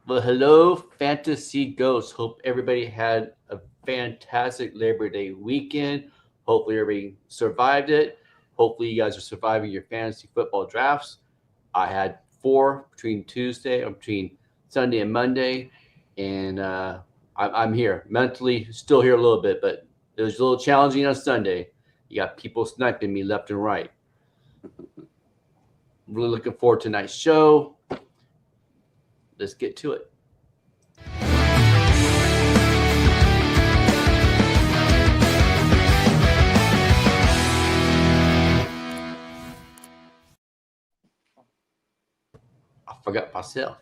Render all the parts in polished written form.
Well, hello, Fantasy Ghosts. Hope everybody had a fantastic Labor Day weekend. Hopefully, everybody survived it. Hopefully, you guys are surviving your fantasy football drafts. I had four between Sunday and Monday, and I'm here mentally, still here a little bit, but it was a little challenging on Sunday. You got people sniping me left and right. Really looking forward to tonight's show. Let's get to it. I forgot myself.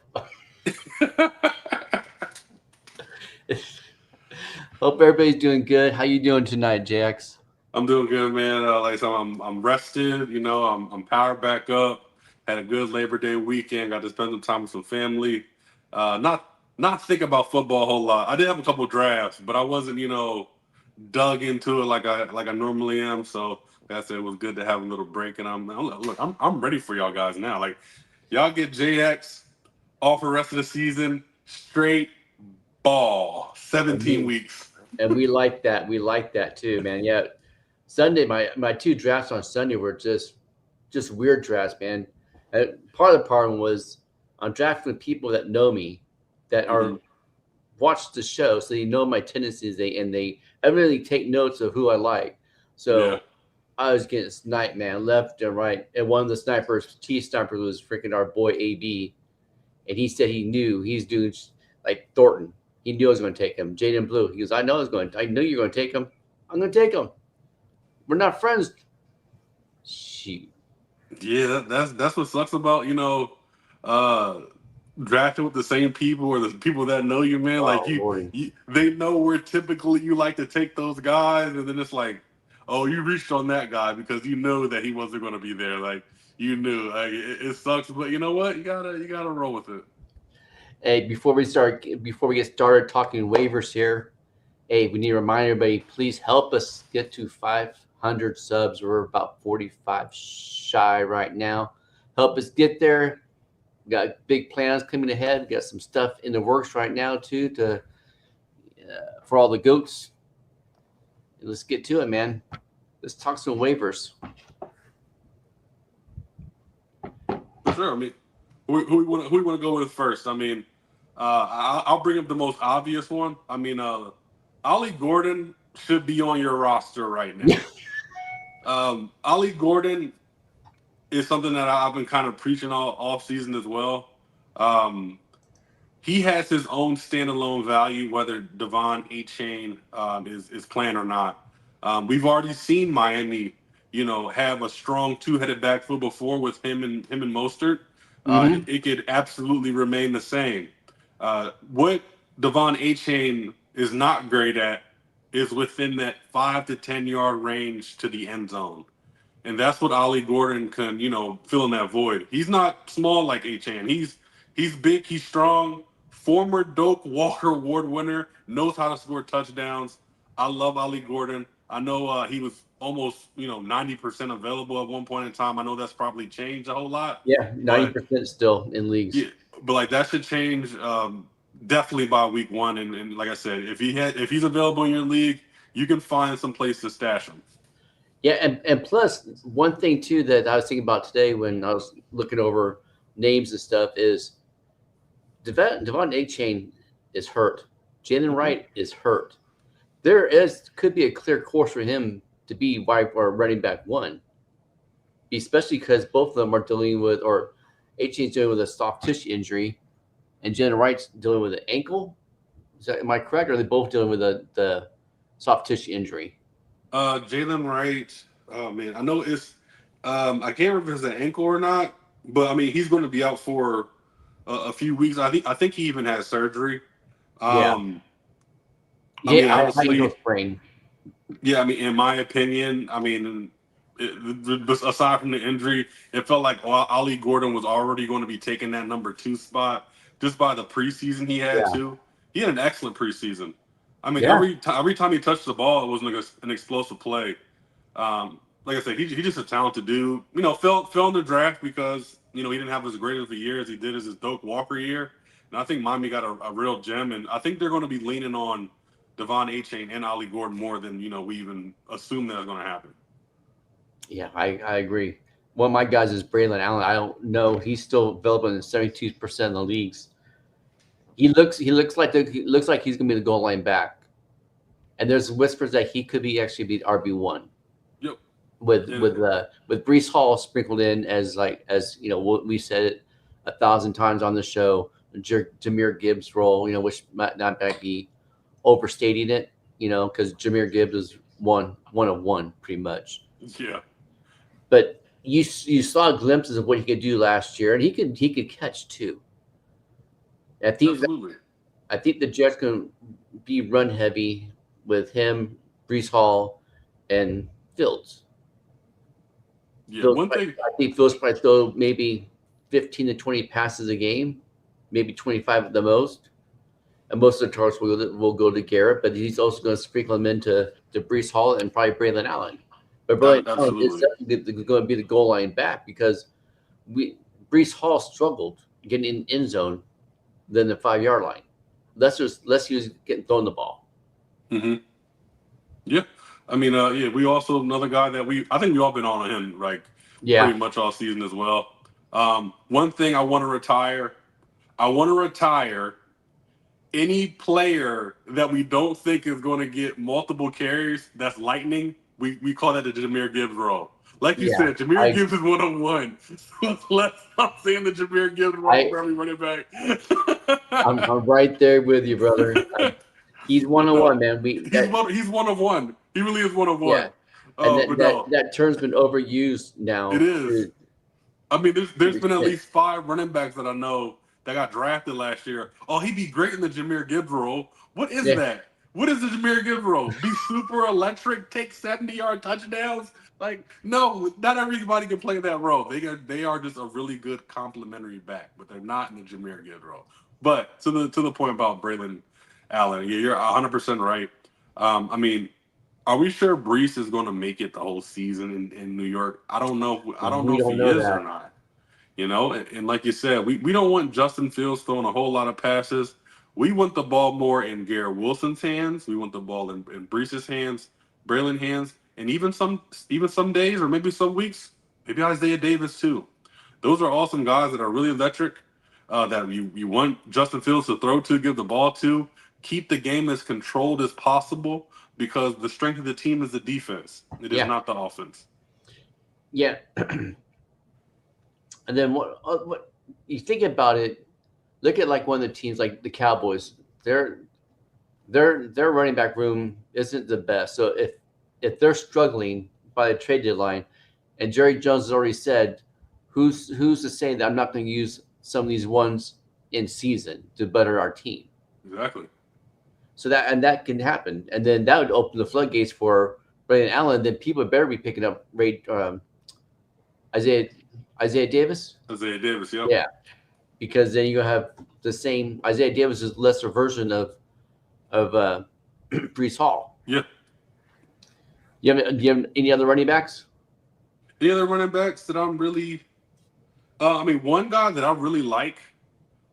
Hope everybody's doing good. How you doing tonight, Jax? I'm doing good, man. Like I said, I'm rested. I'm powered back up. Had a good Labor Day weekend. Got to spend some time with some family. Not think about football a whole lot. I did have a couple drafts, but I wasn't dug into it like I normally am. So like I said, it was good to have a little break. And I'm ready for y'all guys now. Like y'all get JX off the rest of the season straight ball. And 17 we weeks. and we like that. We like that too, man. Yeah. Sunday, my two drafts on Sunday were just weird drafts, man. Part of the problem was I'm drafting with people that know me, that Hmm. are watch the show, so they know my tendencies. They evidently take notes of who I like. Yeah. So I was getting sniped, man, left and right. And one of the snipers, T sniper, was freaking our boy AB, and he said he knew he's doing like Thornton. He knew I was going to take him. Jaden Blue. He goes, I know I was going. I knew you're going to take him. I'm going to take him. We're not friends. Shoot. Yeah, that's what sucks about uh, drafting with the same people or the people that know you, man. Like Oh lordy. they know where typically you like to take those guys, and then it's like, oh, you reached on that guy because you know that he wasn't going to be there. Like you knew, like it sucks, but you know what? You gotta roll with it. Hey, before we get started talking waivers here, hey, we need to remind everybody, please help us get to 500 subs. We're about 45 shy right now. Help us get there. We got big plans coming ahead. We got some stuff in the works right now too to for all the goats. Let's get to it, man. Let's talk some waivers. For sure. I mean, who we want to go with first? I mean, I'll bring up the most obvious one. I mean, Ollie Gordon should be on your roster right now. Ollie Gordon is something that I've been kind of preaching all off season as well. Um, he has his own standalone value, whether Devon A Chain is playing or not. We've already seen Miami, have a strong two-headed backfield before with him and Mostert. Mm-hmm. It could absolutely remain the same. What Devon A Chain is not great at is within that 5 to 10 yard range to the end zone. And that's what Ollie Gordon can, fill in that void. He's not small like Achan. He's big, he's strong. Former Doak Walker Award winner, knows how to score touchdowns. I love Ollie Gordon. I know he was almost 90% available at one point in time. I know that's probably changed a whole lot, Yeah, but 90% still in leagues. yeah, but like that should change definitely by week one. And like I said, if he's available in your league, you can find some place to stash him. Yeah, and plus one thing too that I was thinking about today when I was looking over names and stuff is Devon A Chain is hurt. Jalen Mhm. Wright is hurt. There is could be a clear course for him to be wide or running back one, especially because both of them are dealing with or A Chain's dealing with a soft tissue injury and Jalen Wright's dealing with an ankle. Am I correct? Or are they both dealing with the soft tissue injury? Jalen Wright. Oh man, I know it's. I can't remember if it's an ankle or not, but I mean he's going to be out for a few weeks. I think he even had surgery. Yeah, Um, I yeah, mean high ankle honestly, sprain. yeah. I mean in my opinion, I mean aside from the injury, it felt like Ali Gordon was already going to be taking that number two spot just by the preseason he had Yeah, too. He had an excellent preseason. I mean yeah. every time he touched the ball, it was like an explosive play. Like I said, he's just a talented dude. Fell in the draft because he didn't have as great of a year as he did as his Doak Walker year. And I think Miami got a real gem, and I think they're going to be leaning on Devon Achane and Ollie Gordon more than we even assumed that was going to happen. Yeah, I agree. One of my guys is Braylon Allen. I don't know. He's still available in 72% of the leagues. He looks like he's gonna be the goal line back. And there's whispers that he could be actually be RB1. Yep. With Brees Hall sprinkled in as we said it 1,000 times on the show. Jahmyr Gibbs' role, which might be overstating it, because Jahmyr Gibbs is one of one pretty much. Yeah. But you saw glimpses of what he could do last year, and he could catch too. Absolutely. I think the Jets can be run heavy with him, Brees Hall, and Fields. Yeah, I think Fields probably throw maybe 15 to 20 passes a game, maybe 25 at the most. And most of the targets will go to Garrett, but he's also going to sprinkle them into Brees Hall and probably Braylon Allen. But Braylon Allen is definitely going to be the goal line back because Brees Hall struggled getting in end zone than the 5-yard line. Less he was getting thrown the ball. Mm-hmm. Yeah. I mean, we also another guy that I think we all been on him, pretty much all season as well. One thing I want to retire any player that we don't think is going to get multiple carries. That's lightning. We call that the Jahmyr Gibbs role. Like you said, Jahmyr Gibbs is 101. Let's stop saying the Jahmyr Gibbs role for every running back. I'm right there with you, brother. He's 101, man. He's 1 of 1. He really is 1 of 1. Yeah. And that term's been overused now. It is. I mean, there's been at least 5 running backs that I know that got drafted last year. Oh, he'd be great in the Jahmyr Gibbs role. What is that? What is the Jahmyr Gibbs role? Be super electric, take 70-yard touchdowns? No, not everybody can play that role. They are just a really good complementary back, but they're not in the Jahmyr Gibbs role. But to the point about Braylon Allen, you're 100% right. I mean, are we sure Brees is going to make it the whole season in New York? I don't know. I don't know if he is or not. And like you said, we don't want Justin Fields throwing a whole lot of passes. We want the ball more in Garrett Wilson's hands. We want the ball in Brees's hands, Braylon's hands, and even some days or maybe some weeks, maybe Isaiah Davis too. Those are awesome guys that are really electric. That you want Justin Fields to throw to, give the ball to, keep the game as controlled as possible because the strength of the team is the defense. It is not the offense. Yeah. And then what you think about it, look at like one of the teams like the Cowboys. Their running back room isn't the best. So if they're struggling by the trade deadline, and Jerry Jones has already said, who's to say that I'm not going to use some of these ones in season to better our team? Exactly. So that can happen, and then that would open the floodgates for Braylon Allen. Then people better be picking up Isaiah Davis? Isaiah Davis, yep. Yeah, because then you have the same Isaiah Davis is lesser version of Brees Hall. Yeah. Do you have any other running backs? Any other running backs that I'm really one guy that I really like,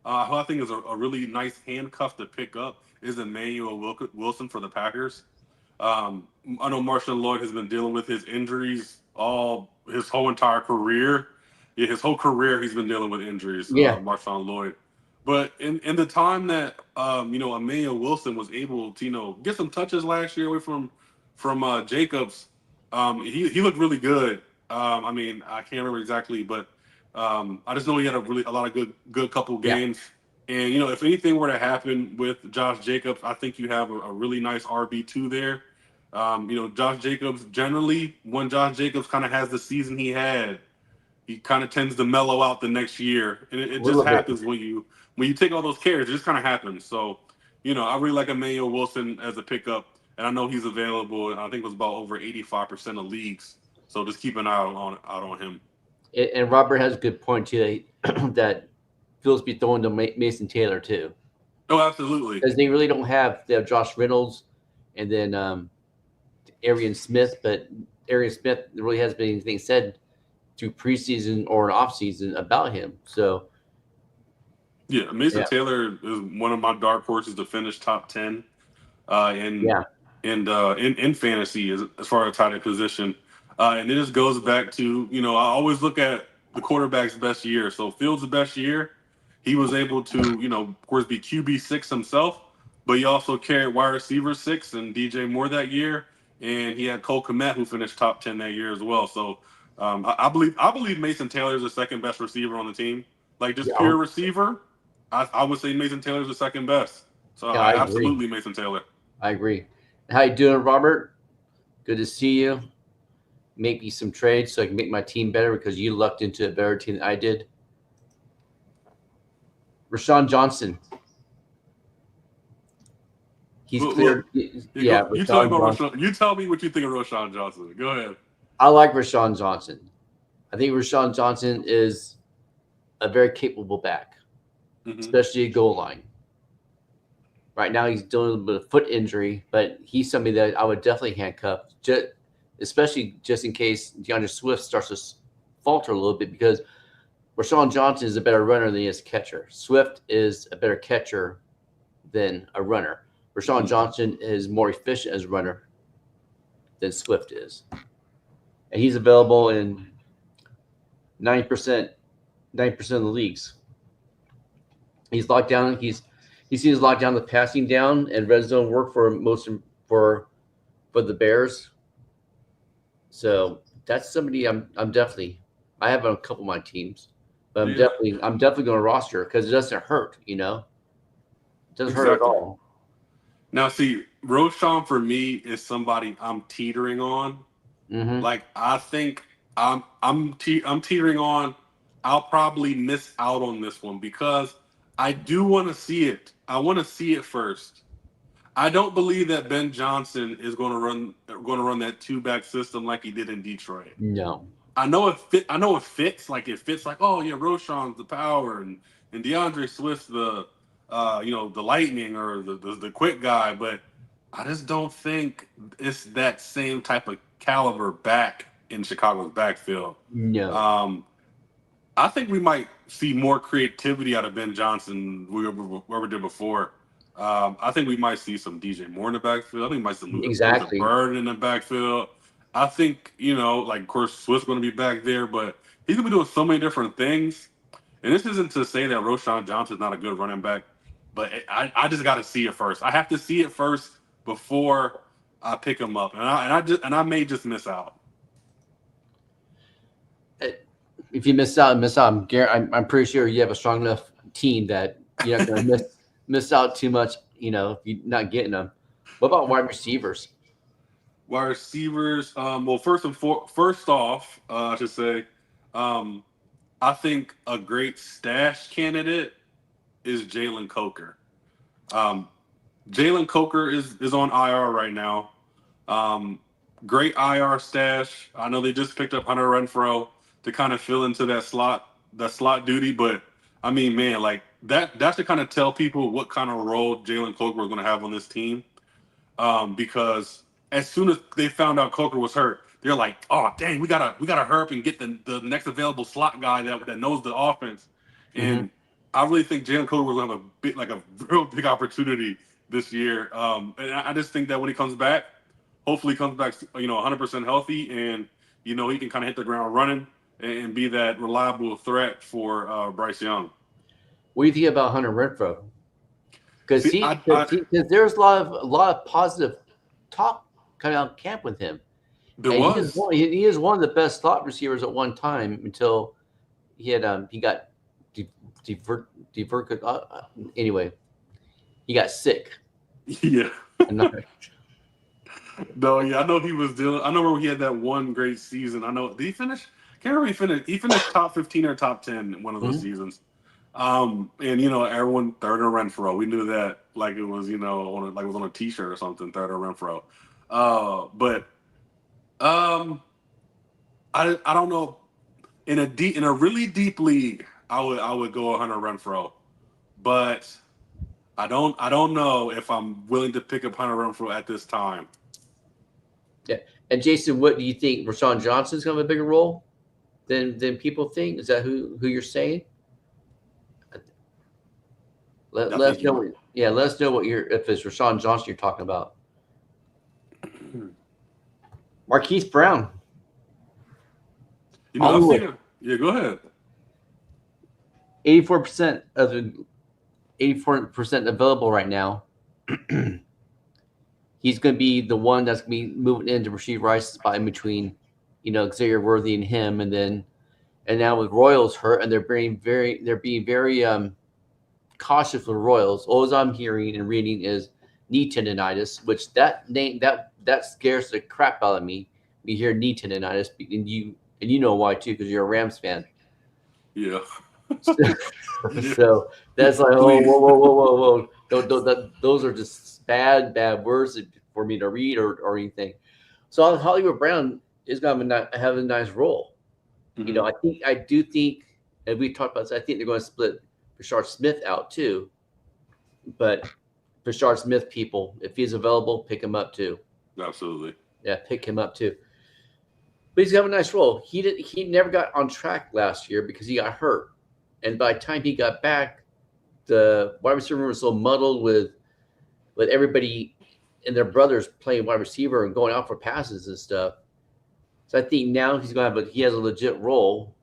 who I think is a really nice handcuff to pick up is Emmanuel Wilson for the Packers. I know Marshawn Lloyd has been dealing with his injuries his whole entire career. Yeah, his whole career he's been dealing with injuries. Marshawn Lloyd. But in the time that Emmanuel Wilson was able to get some touches last year away from Jacobs, he looked really good. I can't remember exactly, but I just know he had a lot of good couple games. And if anything were to happen with Josh Jacobs, I think you have a really nice RB2 there. Josh Jacobs generally, when Josh Jacobs kind of has the season he had, he kind of tends to mellow out the next year, and it just happens when you take all those carries. It just kind of happens. So, I really like Emmanuel Wilson as a pickup, and I know he's available. And I think it was about over 85% of leagues. So just keep an eye out on him. And Robert has a good point too that Fields be throwing to Mason Taylor too. Oh, absolutely. Because they really don't have Josh Reynolds and then Arian Smith, but Arian Smith really hasn't been anything said through preseason or an offseason about him. So Yeah, Mason Yeah. Taylor is one of my dark horses to finish top 10 in Yeah. in fantasy as far as tight end position. And it just goes back to, I always look at the quarterback's best year. So Fields' best year, he was able to, of course, be QB6 himself, but he also carried wide receiver 6 and DJ Moore that year. And he had Cole Kmet, who finished top 10 that year as well. So I believe Mason Taylor is the second best receiver on the team. Like just Yeah. pure receiver, I would say Mason Taylor is the second best. So Yeah, I agree. absolutely Mason Taylor. I agree. How you doing, Robert? Good to see you. Make me some trades so I can make my team better because you lucked into a better team than I did. Rashawn Johnson. He's cleared. Yeah, You tell me Rashawn about Johnson. Rashawn. You tell me what you think of Rashawn Johnson. Go ahead. I like Rashawn Johnson. I think Rashawn Johnson is a very capable back, especially a goal line. Right now, he's dealing with a bit of foot injury, but he's somebody that I would definitely handcuff, especially just in case DeAndre Swift starts to falter a little bit because Rashawn Johnson is a better runner than he is a catcher. Swift is a better catcher than a runner. Rashawn Johnson is more efficient as a runner than Swift is. And he's available in 90% of the leagues. He's locked down. He seems locked down the passing down and red zone work for the Bears. So that's somebody I'm definitely. I have on a couple of my teams, but I'm definitely going to roster because it doesn't hurt. It doesn't hurt at all. Now, see, Roshan for me is somebody I'm teetering on. Mm-hmm. Like I think I'm teetering on. I'll probably miss out on this one because I do want to see it. I want to see it first. I don't believe that Ben Johnson is going to run that 2-back system like he did in Detroit. No. I know it fits. Like it fits. Like, oh yeah, Roshan's the power and DeAndre Swift's the the lightning or the quick guy. But I just don't think it's that same type of caliber back in Chicago's backfield. No. I think we might see more creativity out of Ben Johnson than we ever did before. I think we might see some DJ Moore in the backfield. I think we might see Luther Bird in the backfield. I think, of course, Swift's going to be back there, but he's going to be doing so many different things. And this isn't to say that Roshan Johnson's not a good running back, but I just got to see it first. I have to see it first before I pick him up, and I may just miss out. If you miss out, I'm pretty sure you have a strong enough team that you're not going to miss out too much. If you're not getting them. What about wide receivers? Wide receivers. Well, first off, I should say, I think a great stash candidate is Jalen Coker. Jalen Coker is on IR right now. Great IR stash. I know they just picked up Hunter Renfrow to kind of fill into that slot duty, but I mean, man, like that's to kind of tell people what kind of role Jalen Coker was going to have on this team. Because as soon as they found out Coker was hurt, they're like, "Oh, dang, we gotta hurry up and get the next available slot guy that knows the offense." And I really think Jalen Coker will have a real big opportunity this year. And I just think that when he comes back, hopefully he comes back, 100% healthy, and he can kind of hit the ground running and be that reliable threat for Bryce Young. What do you think about Hunter Renfrow? Because there's a lot of positive talk coming out of camp with him. He is one of the best slot receivers at one time until he got diverted. Anyway, he got sick. Yeah. No, yeah, I know he was dealing. I know he had that one great season. I know. Did he finish? Can't remember. He finished top 15 or top 10 in one of those seasons. And everyone third or Renfrow. We knew that like it was it was on a T-shirt or something. Third or Renfrow. But I don't know. In a really deep league, I would go Hunter Renfrow, but I don't know if I'm willing to pick up Hunter Renfrow at this time. Yeah, and Jason, what do you think? Rashawn Johnson's going to have a bigger role than people think? Is that who you're saying? Let us know. Let us know if it's Rashawn Johnson you're talking about. Marquise Brown. I was thinking. Yeah, go ahead. 84% available right now. He's going to be the one that's going to be moving into Rashee Rice's spot in between, Xavier Worthy and him, and now with Royals hurt, and they're being very cautious with Royals. All I'm hearing and reading is knee tendonitis, which that name that scares the crap out of me. We hear knee tendonitis, and you know why too, because you're a Rams fan. Yeah. So that's like, whoa. Those are just bad words for me to read or anything. So Hollywood Brown is going to have a nice role. Mm-hmm. I do think, and we talked about this, I think they're going to split Bashard Smith out too. But Bashard Smith, people, if he's available, pick him up too. Absolutely. Yeah, pick him up too. But he's got a nice role. He never got on track last year because he got hurt. And by the time he got back, the wide receiver was so muddled with everybody and their brothers playing wide receiver and going out for passes and stuff. So I think now he has a legit role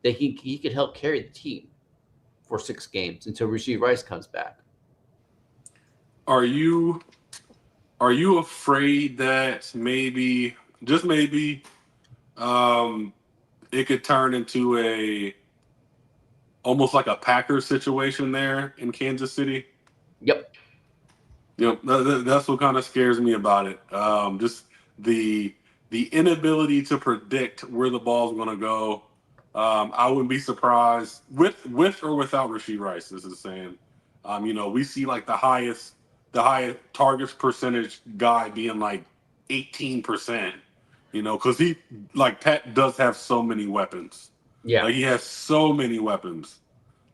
that he could help carry the team for 6 games until Rashee Rice comes back. Are you afraid that maybe, just maybe, it could turn into almost like a Packers situation there in Kansas City? Yep. That's what kind of scares me about it. Just the inability to predict where the ball's going to go. I wouldn't be surprised with or without Rashee Rice. This is saying, we see like the highest targets percentage guy being like 18%. Because he, like, Pat does have so many weapons. Yeah. Like, he has so many weapons.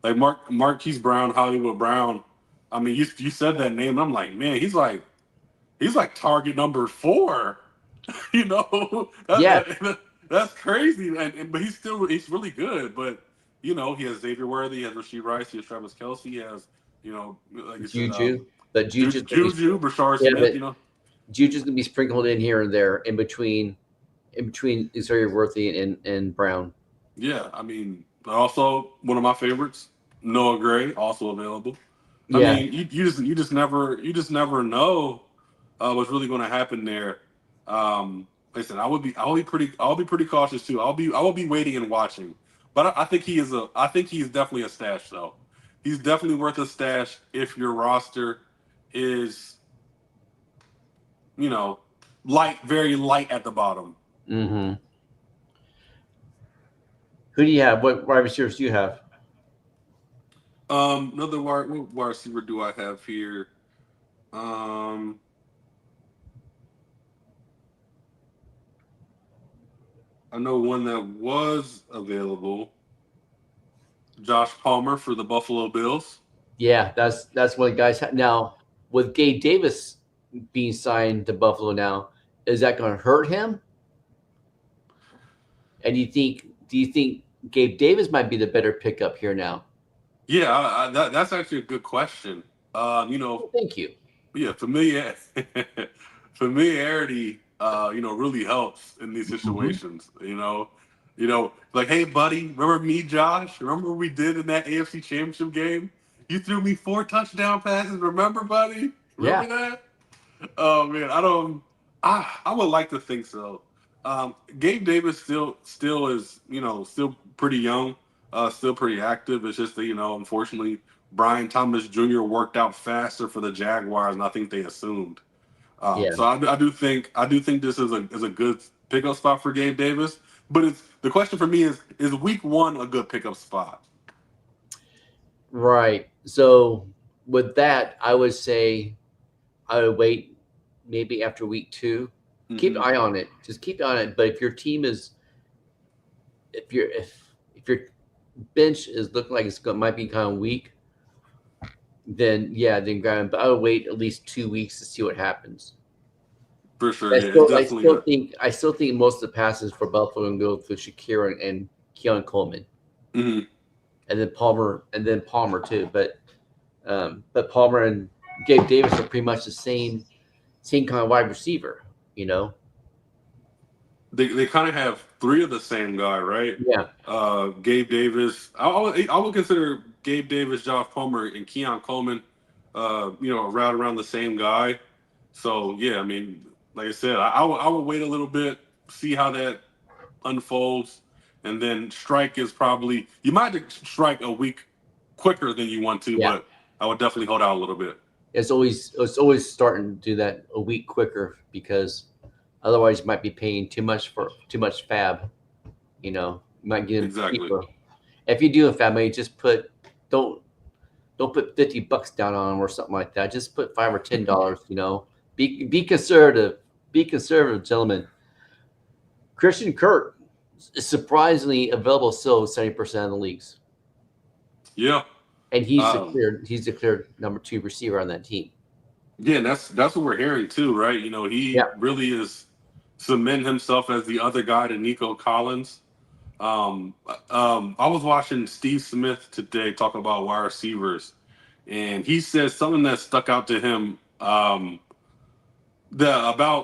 Like Marquise Brown, Hollywood Brown. I mean, you said that name, and I'm like, man, he's like target number 4. That's crazy. But he's really good. But he has Xavier Worthy, he has Rashee Rice, he has Travis Kelce, he has like you Juju. said, Juju, Brashard Smith. Juju's gonna be sprinkled in here and there in between Xavier Worthy and Brown. Yeah, I mean, also one of my favorites, Noah Gray, also available. Yeah. I mean, you just never know what's really going to happen there. Listen, I'll be pretty cautious too. I will be waiting and watching. But I think he's definitely a stash though. He's definitely worth a stash if your roster is, very light at the bottom. Mm-hmm. Who do you have? What wide receivers do you have? What wide receiver do I have here? I know one that was available. Josh Palmer for the Buffalo Bills. Yeah, that's one of the guys. Now, with Gabe Davis being signed to Buffalo now, is that going to hurt him? And do you think Gabe Davis might be the better pickup here now? Yeah, that's actually a good question. Thank you. Yeah, familiarity, really helps in these situations. Mm-hmm. Like, hey, buddy, remember me, Josh? Remember what we did in that AFC Championship game? You threw me 4 touchdown passes. Remember, buddy? Remember that? Oh man, I would like to think so. Gabe Davis still is, still pretty young, still pretty active. It's just that, unfortunately, Brian Thomas Jr. worked out faster for the Jaguars than I think they assumed. So I do think this is a good pickup spot for Gabe Davis. But the question for me is week 1 a good pickup spot? Right. So with that, I would say I would wait maybe after week 2. Mm-hmm. Keep an eye on it. Just keep an eye on it. But if your team is, if your bench is looking like might be kind of weak, then grab him. But I would wait at least 2 weeks to see what happens. For sure. I still think most of the passes for Buffalo will go through Shakira and Keon Coleman. Mm-hmm. And then Palmer too. But But Palmer and Gabe Davis are pretty much the same kind of wide receiver. You know. They kind of have three of the same guy, right? Yeah. Gabe Davis. I would consider Gabe Davis, Josh Palmer, and Keon Coleman, around the same guy. So yeah, I mean, like I said, I would wait a little bit, see how that unfolds, and then strike is probably you might strike a week quicker than you want to, Yeah. but I would definitely hold out a little bit. It's always starting to do that a week quicker because otherwise you might be paying too much fab. You know, you might get them cheaper. If you do a fab money, just don't put $50 down on them or something like that. Just put $5 or $10. You know, be conservative. Be conservative, gentlemen. Christian Kirk is surprisingly available still in 70% of the leagues. Yeah. And he's declared number 2 receiver on that team. Yeah, and that's what we're hearing too, right? You know, he really is cementing himself as the other guy to Nico Collins. I was watching Steve Smith today talk about wide receivers, and he said something that stuck out to him about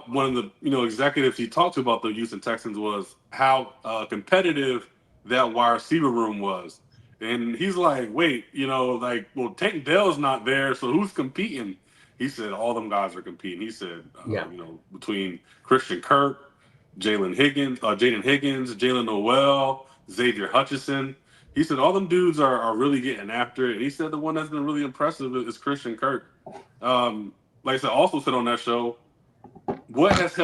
one of the executives he talked to about the Houston Texans was how competitive that wide receiver room was. And he's like, wait, well, Tank Dell's not there, so who's competing? He said all them guys are competing. He said, between Christian Kirk, Jaden Higgins, Jalen Noel, Xavier Hutchinson. He said all them dudes are really getting after it. And he said the one that's been really impressive is Christian Kirk. Like I said, also said on that show, what has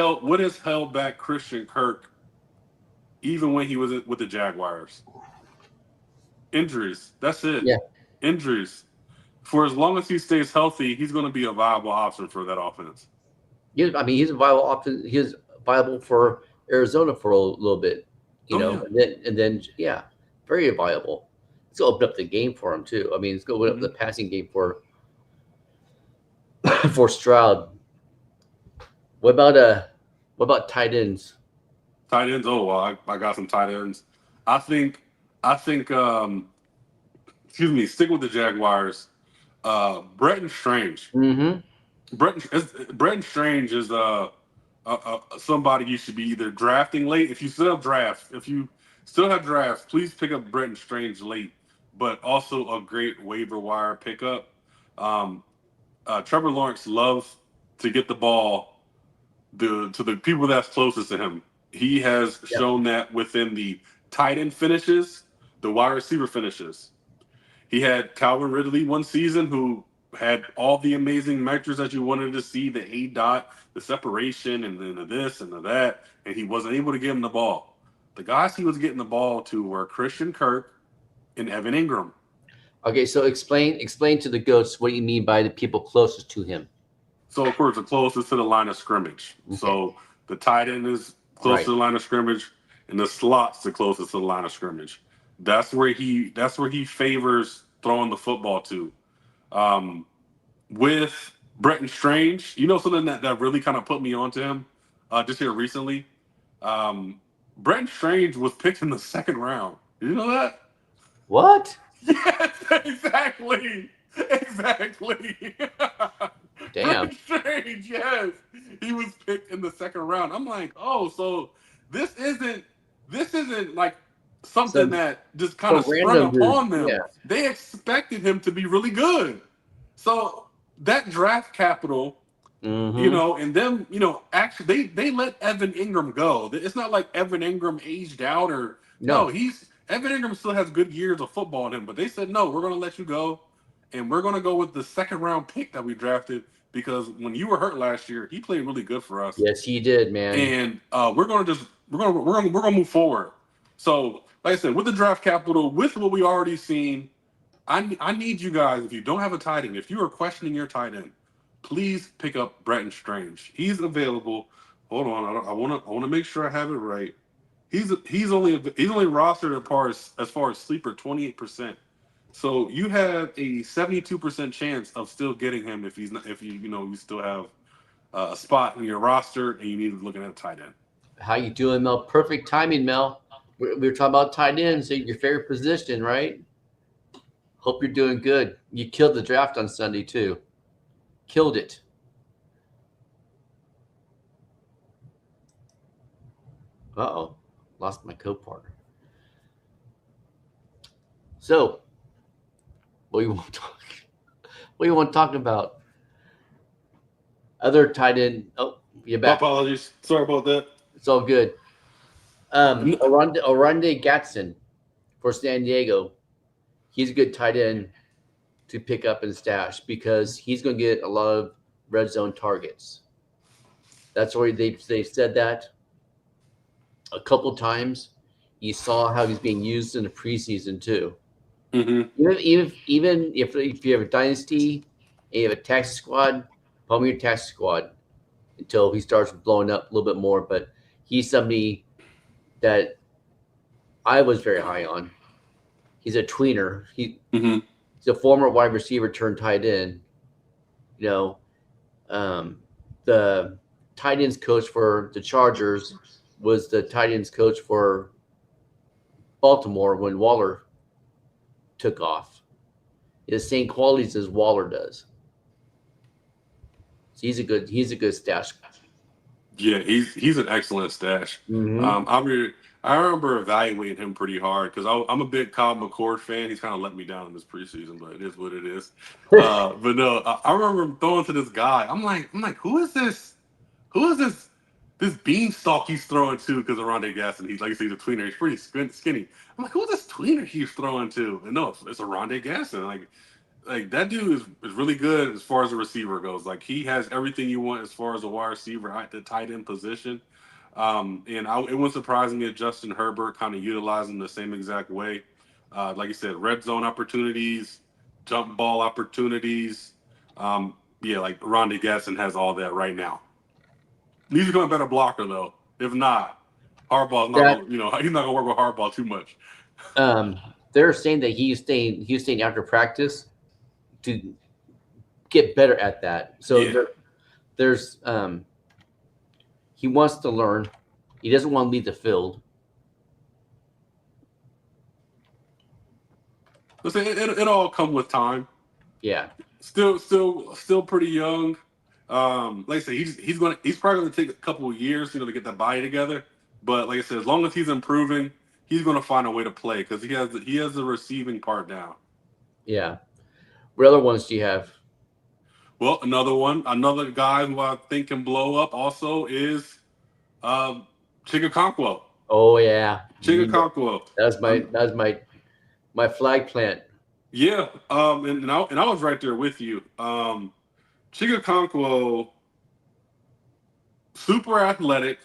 held back Christian Kirk even when he was with the Jaguars? Injuries. That's it. Yeah. Injuries. For as long as he stays healthy, he's going to be a viable option for that offense. He's a viable option. He's viable for Arizona for a little bit, and then very viable. It's going to open up the game for him too. I mean, it's going to open up the passing game for Stroud. What about tight ends? Tight ends. Oh, well, I got some tight ends. I think. Stick with the Jaguars. Bretton Strange. Mm-hmm. Bretton Strange is somebody you should be either drafting late. If you still have drafts, please pick up Bretton Strange late. But also a great waiver wire pickup. Trevor Lawrence loves to get the ball to the people that's closest to him. He has shown that within the tight end finishes, the wide receiver finishes. He had Calvin Ridley one season who had all the amazing metrics that you wanted to see, the A-dot, the separation, and then the this and the that, and he wasn't able to give him the ball. The guys he was getting the ball to were Christian Kirk and Evan Ingram. Okay, so explain to the goats what you mean by the people closest to him. So, of course, the closest to the line of scrimmage. Okay. So the tight end is close to the line of scrimmage, and the slot's the closest to the line of scrimmage. That's where he favors throwing the football to. With Bretton Strange, something that really kind of put me onto him just here recently. Bretton Strange was picked in the 2nd round. Did you know that? What? Yes, exactly. Damn. Bretton Strange, yes. He was picked in the 2nd round. I'm like, oh, so this isn't like something that just kind of sprung upon them. Yeah. They expected him to be really good. So that draft capital, and them, actually they let Evan Ingram go. It's not like Evan Ingram aged out or no, Evan Ingram still has good years of football in him, but they said, no, we're going to let you go, and we're going to go with the 2nd round pick that we drafted because when you were hurt last year, he played really good for us. Yes, he did, man. And we're going to move forward. So, like I said, with the draft capital, with what we already seen, I need you guys, if you don't have a tight end, if you are questioning your tight end, please pick up Bretton Strange. He's available. Hold on, I want to make sure I have it right. He's only rostered as far as sleeper 28%. So you have a 72% chance of still getting him if you still have a spot in your roster and you need to look at a tight end. How you doing, Mel? Perfect timing, Mel. We were talking about tight ends, your favorite position, right? Hope you're doing good. You killed the draft on Sunday too. Killed it. Uh-oh. Lost my co-partner. So, what do you want to talk? What do you want to talk about? Other tight end. Oh, you're My back. apologies. Sorry about that. It's all good. Oronde Gatson for San Diego. He's a good tight end to pick up and stash because he's going to get a lot of red zone targets. That's why they said that a couple times. You saw how he's being used in the preseason too. Mm-hmm. Even if you have a dynasty and you have a taxi squad, probably your taxi squad until he starts blowing up a little bit more. But he's somebody that I was very high on. He's a tweener. He's a former wide receiver turned tight end. You know, the tight ends coach for the Chargers was the tight ends coach for Baltimore when Waller took off. He has the same qualities as Waller does. So he's a good stash. Yeah, he's an excellent stash. Mm-hmm. I remember evaluating him pretty hard because I'm a big Kyle McCord fan. He's kind of let me down in this preseason, but it is what it is. But no, I remember him throwing to this guy. I'm like, who is this? Who is this beanstalk he's throwing to? Because of Rondé Gasson, he's like you say, he's a tweener. He's pretty skinny. I'm like, who is this tweener he's throwing to? And no, it's a Rondé Gasson. Like that dude is really good as far as a receiver goes. Like he has everything you want as far as a wide receiver at the tight end position. And it wouldn't surprise me if Justin Herbert kind of utilized him the same exact way. Like you said, red zone opportunities, jump ball opportunities. Like Rondé Gasson has all that right now. He's become a better blocker though. If not, Harbaugh's not gonna, he's not gonna work with Harbaugh too much. They're saying that he's staying after practice to get better at that. So there's he wants to learn. He doesn't want to leave the field. Listen, it all come with time. Yeah. Still pretty young. Like I said, he's probably gonna take a couple of years, to get that body together. But like I said, as long as he's improving, he's gonna find a way to play because he has the receiving part down. Yeah. What other ones do you have? Well, another guy who I think can blow up also is Chigakonkwo. Oh yeah. Chigakonkwo. That was my flag plant. Yeah. And I was right there with you. Chigakonkwo, super athletic.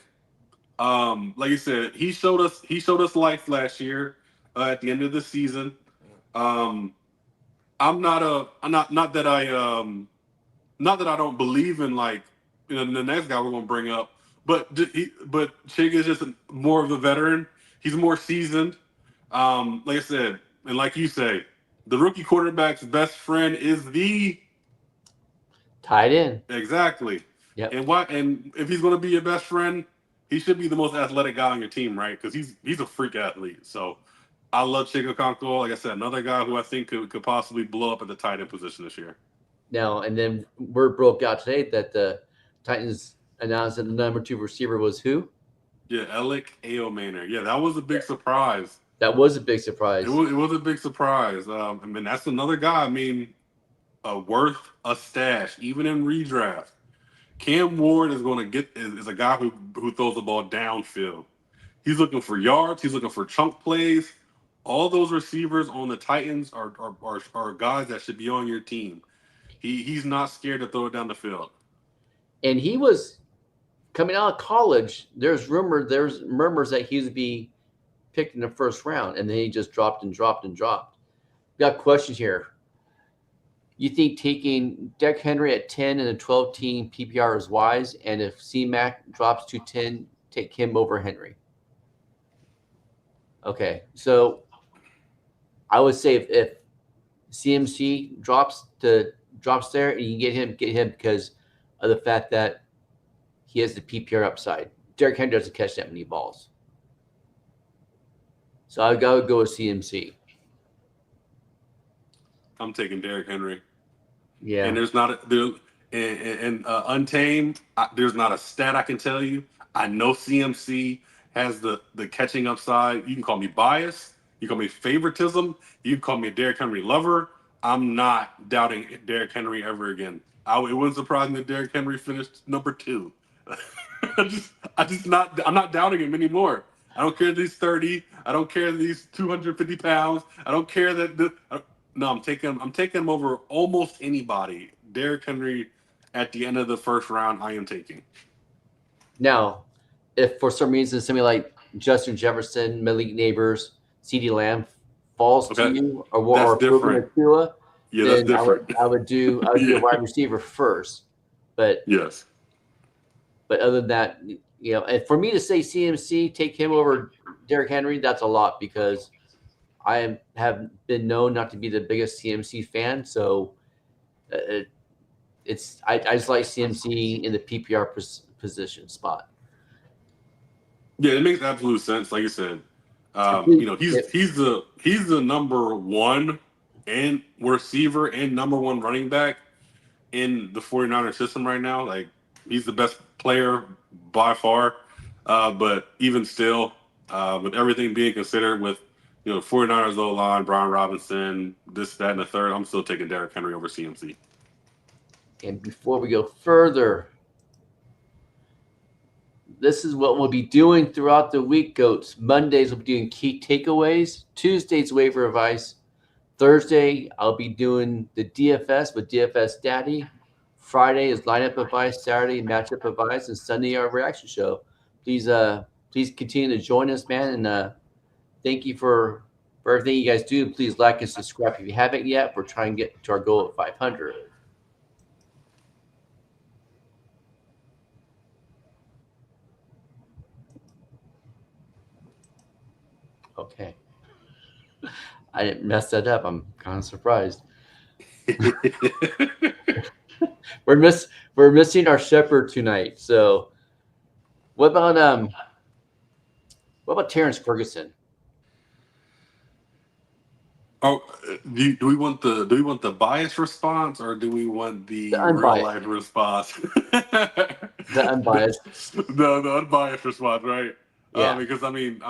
Like you said, he showed us life last year at the end of the season. I'm not that I don't believe in the next guy we're gonna bring up, but Chig is just more of a veteran. He's more seasoned. Like I said, and like you say, the rookie quarterback's best friend is the tight end. Exactly. Yep. And if he's gonna be your best friend, he should be the most athletic guy on your team, right? Because he's a freak athlete. So I love Chigakonkwo. Like I said, another guy who I think could possibly blow up at the tight end position this year. Now, and then word broke out today that the Titans announced that the number 2 receiver was who? Yeah, Alec Ayomanor. Yeah, that was a big surprise. That was a big surprise. It was a big surprise. That's another guy. Worth a stash, even in redraft. Cam Ward is a guy who throws the ball downfield. He's looking for yards. He's looking for chunk plays. All those receivers on the Titans are guys that should be on your team. He's not scared to throw it down the field. And he was coming out of college. There's murmurs that he would be picked in the first round, and then he just dropped. We got questions here. You think taking Derrick Henry at 10 in a 12-team PPR is wise? And if C-Mac drops to 10, take him over Henry? Okay, so I would say if CMC drops there, and you get him because of the fact that he has the PPR upside. Derrick Henry doesn't catch that many balls. So I would go with CMC. I'm taking Derrick Henry. Yeah. And there's not there and Untamed. There's not a stat I can tell you. I know CMC has the catching upside. You can call me biased. You can call me favoritism. You can call me a Derrick Henry lover. I'm not doubting Derrick Henry ever again. It wouldn't surprise me that Derrick Henry finished number 2. I'm not doubting him anymore. I don't care that he's 30. I don't care that he's 250 pounds. I don't care that no, I'm taking him over almost anybody. Derrick Henry at the end of the first round, I am taking. Now, if for some reason somebody like Justin Jefferson, Malik Neighbors, CeeDee Lamb falls to you, or different. Tua, Yeah, then that's different. I would do a wide receiver first. But yes. But other than that, and for me to say CMC, take him over Derrick Henry, that's a lot because I have been known not to be the biggest CMC fan. So I just like CMC in the PPR position spot. Yeah, it makes absolute sense. Like you said, he's the number 1 and receiver and number 1 running back in the 49ers system right now. Like, he's the best player by far. But even still, with everything being considered, with 49ers O-line, Brian Robinson, this, that, and the third, I'm still taking Derrick Henry over CMC. And before we go further, this is what we'll be doing throughout the week, Goats. Mondays, we'll be doing key takeaways. Tuesdays, waiver advice. Thursday, I'll be doing the DFS with DFS Daddy. Friday is lineup advice. Saturday, matchup advice. And Sunday, our reaction show. Please continue to join us, man. And thank you for everything you guys do. Please like and subscribe if you haven't yet. We're trying to get to our goal of 500. Okay. I didn't mess that up. I'm kind of surprised. We're missing our shepherd tonight. So what about Terrence Ferguson? Oh, do we want the biased response or do we want the real life response? The unbiased. The unbiased response, right? Yeah. Because I'm over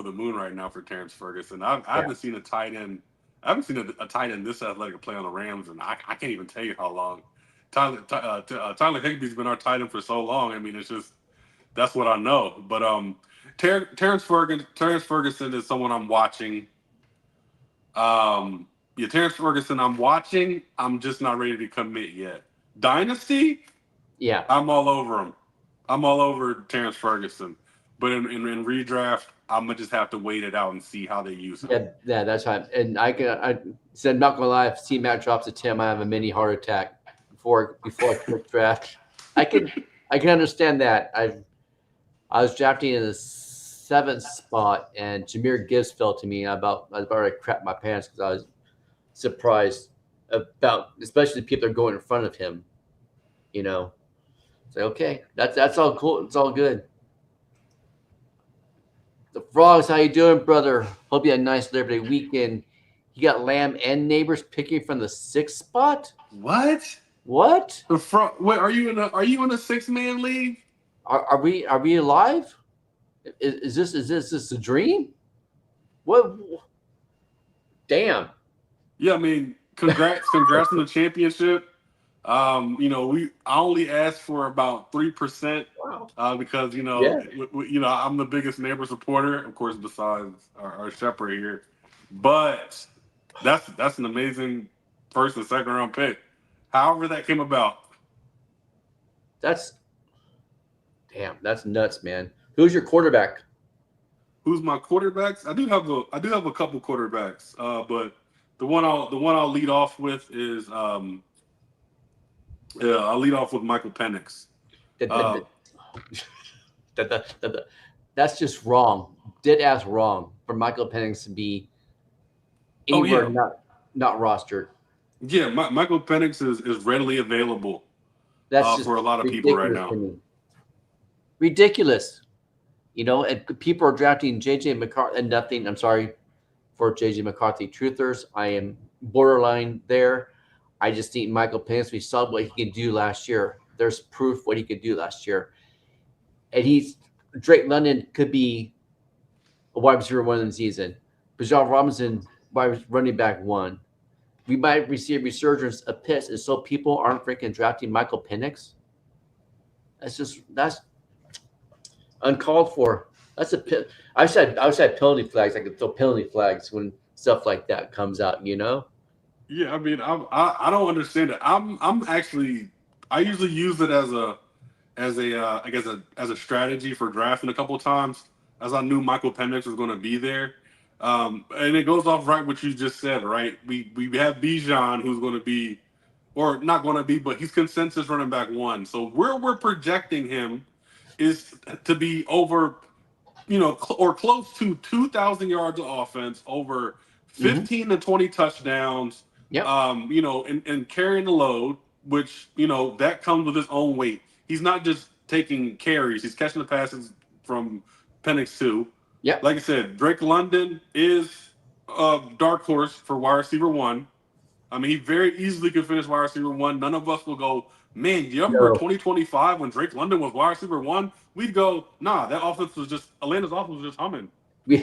the moon right now for Terrence Ferguson. I haven't seen a tight end. I haven't seen a tight end this athletic play on the Rams, and I can't even tell you how long. Tyler Higbee's been our tight end for so long. I mean, it's just that's what I know. But Terrence Ferguson is someone I'm watching. Terrence Ferguson, I'm watching. I'm just not ready to commit yet. Dynasty, yeah, I'm all over him. I'm all over Terrence Ferguson. But in redraft, I'm gonna just have to wait it out and see how they use him. Yeah, that's right. And I said, not gonna lie, if C-Mac drops a 10, I have a mini heart attack before I click draft. I can understand that. I was drafting in the 7th spot, and Jahmyr Gibbs fell to me. I was about to crap my pants because I was surprised about, especially the people that are going in front of him. It's like, okay, that's all cool. It's all good. The Frogs, how you doing, brother? Hope you had a nice Labor Day weekend. You got Lamb and Neighbors picking from the 6th spot. What? What? Wait, are you in a 6-man league? Are we alive? Is this a dream? What? Damn. Yeah, I mean, congrats on the championship. I only asked for about 3%. Wow. Because I'm the biggest Neighbor supporter, of course, besides our shepherd here. But that's an amazing 1st and 2nd round pick. However that came about. That's nuts, man. Who's your quarterback? Who's my quarterbacks? I do have a couple quarterbacks, but the one I'll lead off with is I'll lead off with Michael Penix. That's just wrong. Dead ass wrong for Michael Penix to be anywhere not rostered. Yeah, Michael Penix is readily available. That's just for a lot of people right now. Ridiculous. And people are drafting JJ McCarthy and nothing. I'm sorry for JJ McCarthy truthers. I am borderline there. I just think Michael Penix, we saw what he could do last year. There's proof what he could do last year. And Drake London could be a wide receiver 1 in the season. Bijan Robinson, running back 1. We might receive resurgence of Pitts, and so people aren't freaking drafting Michael Penix. That's uncalled for. That's I said penalty flags. I could throw penalty flags when stuff like that comes out. Yeah, I mean, I don't understand it. I usually use it as a strategy for drafting a couple of times, as I knew Michael Penix was going to be there. And it goes off right what you just said, right? We have Bijan, who's going to be, or not going to be, but he's consensus running back 1. So where we're projecting him is to be over, or close to 2,000 yards of offense, over 15 to 20 touchdowns. Yep. And carrying the load, which that comes with his own weight. He's not just taking carries; he's catching the passes from Penix too. Yeah. Like I said, Drake London is a dark horse for wide receiver 1. I mean, he very easily could finish wide receiver 1. None of us will go, man, you remember 2025 when Drake London was wide receiver 1? We'd go, nah, that offense was just, Atlanta's offense was just humming. We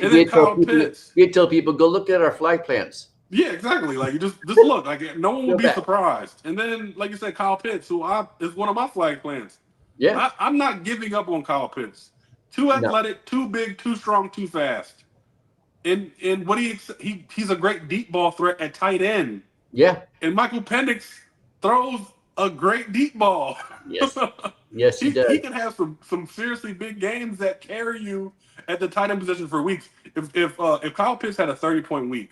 tell people, go look at our flag plans. Yeah, exactly. Like, just look. Like, no one will be surprised. And then, like you said, Kyle Pitts, who is one of my flag plans. Yeah. I'm not giving up on Kyle Pitts. Too athletic, too big, too strong, too fast. And what he's a great deep ball threat at tight end. Yeah. And Michael Penix throws a great deep ball. Yes. Yes, he does. He can have some seriously big games that carry you at the tight end position for weeks. If Kyle Pitts had a 30-point week,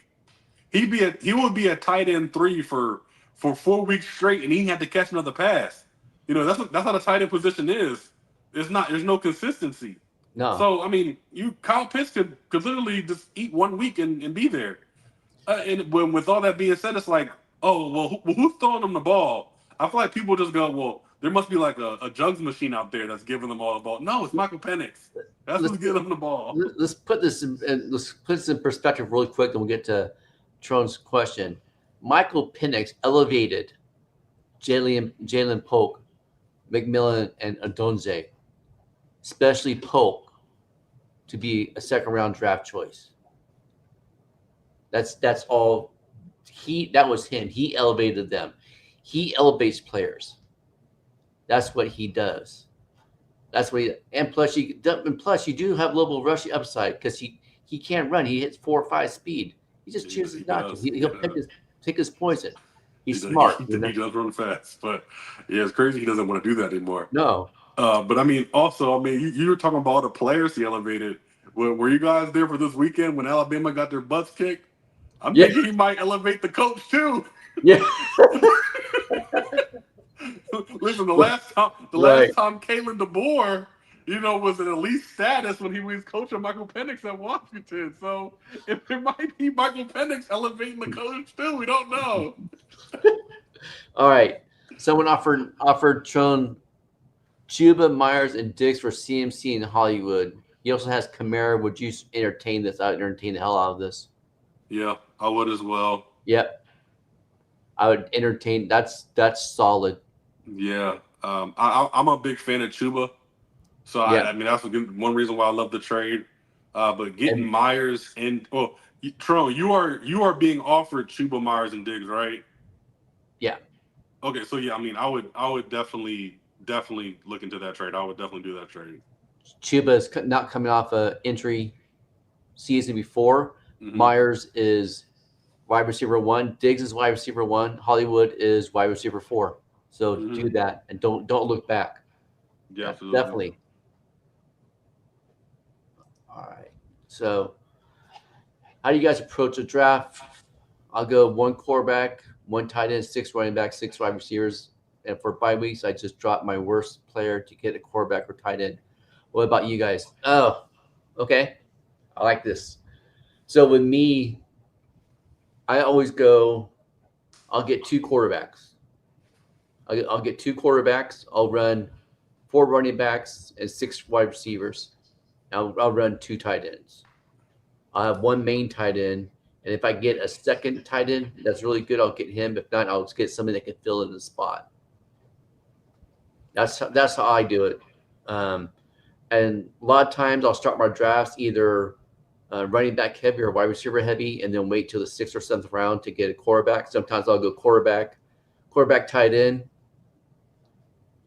he would be a tight end 3 for 4 weeks straight, and he had to catch another pass. That's how the tight end position is. There's no consistency. No. So I mean, Kyle Pitts could literally just eat 1 week and be there. And with all that being said, it's like, oh well, who's throwing them the ball? I feel like people just go, well, there must be like a jugs machine out there that's giving them all the ball. No, it's Michael Penix. That's who's giving them the ball. Let's put this in perspective really quick, and we'll get to Tron's question. Michael Penix elevated Jalen Polk, McMillan, and Adonze, especially Polk, to be a second-round draft choice. That's all. That was him. He elevated them. He elevates players. That's what he does. That's what and plus you do have little rushing upside because he can't run. He hits 4 or 5 speed. He just chooses not to. He'll pick his poison. He's smart. He does run fast, but yeah, it's crazy he doesn't want to do that anymore. No. But I mean, also, you were talking about all the players he elevated. Were you guys there for this weekend when Alabama got their butts kicked? I'm thinking he might elevate the coach too. Yeah. Listen, the last time Kalen DeBoer, was in elite status when he was coaching Michael Penix at Washington. So it might be Michael Penix elevating the coach too. We don't know. All right. Someone offered Tron Chuba, Myers, and Diggs for CMC in Hollywood. He also has Kamara. Would you entertain this? I would entertain the hell out of this. Yeah, I would as well. Yep. I would entertain. That's solid. Yeah. I'm a big fan of Chuba. So, I mean, that's one reason why I love the trade. But getting Myers and Tron, you are being offered Chuba, Myers, and Diggs, right? Yeah. Okay, so yeah, I mean, I would definitely look into that trade. I would definitely do that trade. Chuba is not coming off an injury season before. Mm-hmm. Myers is wide receiver 1. Diggs is wide receiver 1. Hollywood is wide receiver 4. So do that and don't look back. Yeah, absolutely. Definitely. All right. So how do you guys approach a draft? I'll go 1 quarterback, 1 tight end, 6 running backs, 6 wide receivers. And for bye weeks, I just drop my worst player to get a quarterback or tight end. What about you guys? Oh, okay. I like this. So with me, I always go, I'll get 2 quarterbacks. I'll get 2 quarterbacks. I'll run 4 running backs and 6 wide receivers. I'll run 2 tight ends. I'll have 1 main tight end And if I get a second tight end that's really good, I'll get him. If not, I'll just get somebody that can fill in the spot. That's how I do it. And a lot of times I'll start my drafts either running back heavy or wide receiver heavy, and then wait till the 6th or 7th round to get a quarterback. Sometimes I'll go quarterback, tight end,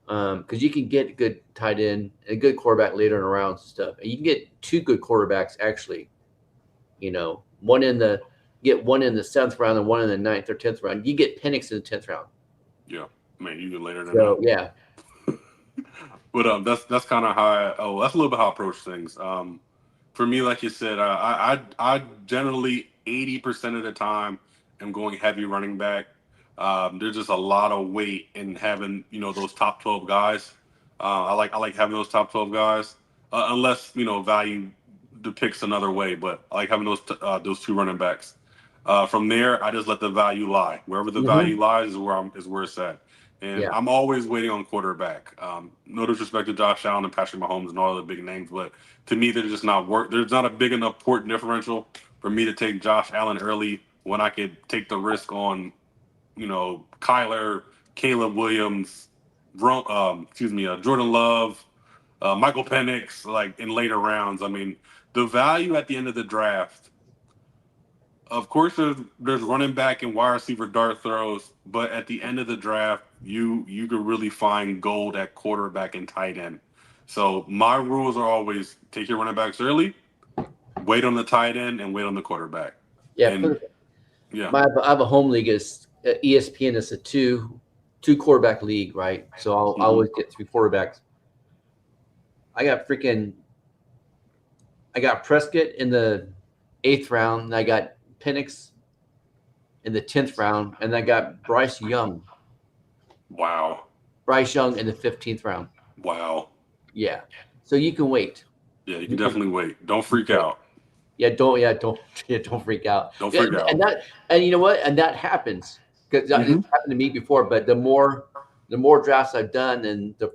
because you can get a good tight end and a good quarterback later in the rounds and stuff. And you can get 2 good quarterbacks actually. One in the 7th round and one in the 9th or 10th round. You get Penix in the 10th round. Yeah, man, you get later than So that. yeah. But that's kind of how that's a little bit how I approach things. For me, like you said, I generally 80% of the time am going heavy running back. There's just a lot of weight in having those top 12 guys. I like having those top 12 guys, unless value depicts another way. But I like having those 2 running backs. From there, I just let the value lie. Wherever the value lies is where it's at. And Yeah. I'm always waiting on quarterback. No disrespect to Josh Allen and Patrick Mahomes and all the big names, but to me, they're just not work. There's not a big enough port differential for me to take Josh Allen early when I could take the risk on, Kyler, Caleb Williams, Jordan Love, Michael Penix, like in later rounds. I mean, the value at the end of the draft. Of course, there's running back and wide receiver dart throws, but at the end of the draft, you could really find gold at quarterback and tight end. So my rules are always take your running backs early, wait on the tight end, and wait on the quarterback. Yeah. And, yeah. I have a home league. Is ESPN. It's a two quarterback league, right? So I'll always get 3 quarterbacks. I got Prescott in the 8th round. And I got Penix in the 10th round, and I got Bryce Young. Wow. Bryce Young in the 15th round. Wow. Yeah. So you can wait. Yeah, you can definitely wait. Don't freak out. Yeah, don't freak out. Don't freak out. And you know what? And that happens because it's happened to me before. But the more drafts I've done, and the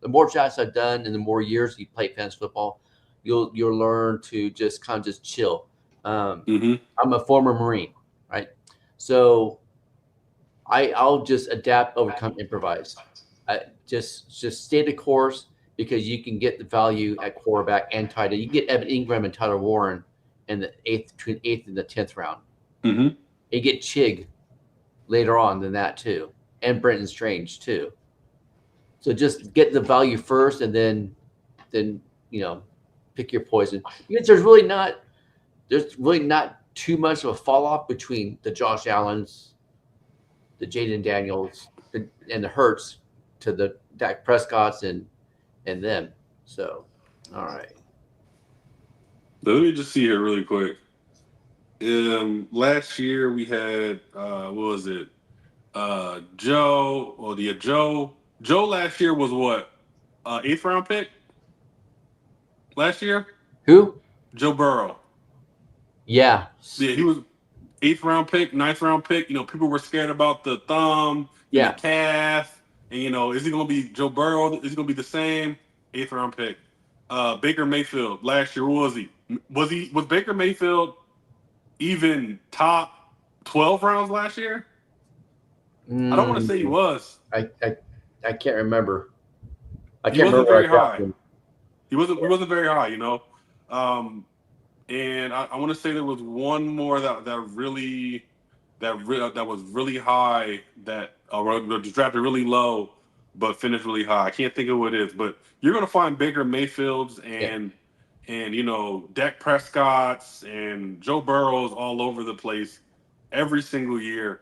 more drafts I've done, and the more years you play fantasy football, you'll learn to just kind of chill. I'm a former Marine, right? So I'll just adapt, overcome, improvise. Just stay the course, because you can get the value at quarterback and tight end. You can get Evan Ingram and Tyler Warren in the between 8th and the 10th round. You get Chig later on than that too, and Brenton Strange too. So just get the value first, and then pick your poison. Because there's really not too much of a fall off between the Josh Allens, the Jaden Daniels, and the Hurts to the Dak Prescotts and them. So, all right. Let me just see here really quick. Last year we had what was it? Joe. Well, yeah, Joe last year was what? 8th round pick. Last year. Who? Joe Burrow. Yeah. Yeah, he was 8th round pick, 9th round pick. People were scared about the thumb, the calf, and is he going to be Joe Burrow? Is he going to be the same? 8th round pick. Baker Mayfield last year. What was he? Was Baker Mayfield even top 12 rounds last year? I don't want to say he was. I can't remember. He wasn't very high. He wasn't very high, and I want to say there was one more that was really high that was drafted really low but finished really high. I can't think of what it is, but you're going to find Baker Mayfields and Dak Prescott's and Joe Burrows all over the place every single year.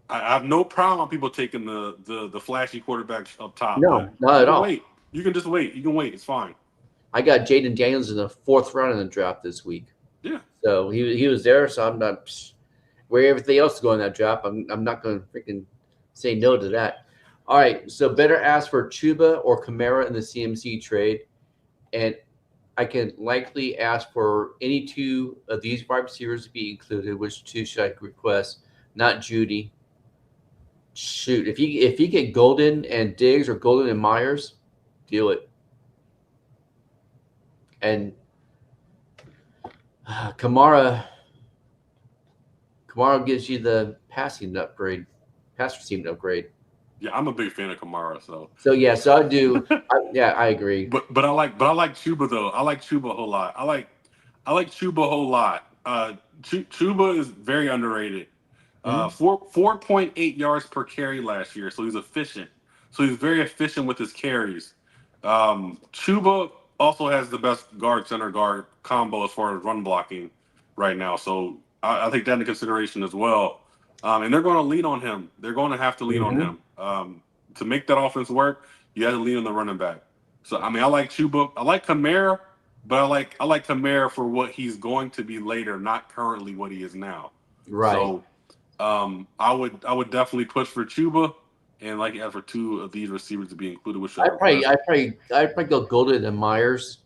I have no problem on people taking the flashy quarterbacks up top. No, not at all. Wait. You can just wait. You can wait. It's fine. I got Jaden Daniels in the 4th round in the draft this week. Yeah. So he was there. So I'm not where everything else is going in that draft. I'm not going to freaking say no to that. All right. So better ask for Chuba or Kamara in the CMC trade, and I can likely ask for any 2 of these wide receivers to be included. Which 2 should I request? Not Judy. Shoot, if you get Golden and Diggs or Golden and Myers, do it. And Kamara, Kamara gives you the pass receiving upgrade. Yeah, I'm a big fan of Kamara, so. So yeah, so I do. I agree. But I like Chuba though. I like Chuba a whole lot. I like Chuba a whole lot. Chuba is very underrated. 4.8 yards per carry last year, so he's efficient. So he's very efficient with his carries. Chuba also has the best guard center guard combo as far as run blocking right now. So I take that into consideration as well. And they're going to lean on him. They're going to have to lean on him to make that offense work. You have to lean on the running back. So I mean, I like Chuba. I like Kamara, but I like Kamara for what he's going to be later, not currently what he is now. Right. So I would definitely push for Chuba, and like for two of these receivers to be included. Which I'd probably go Golden and Myers,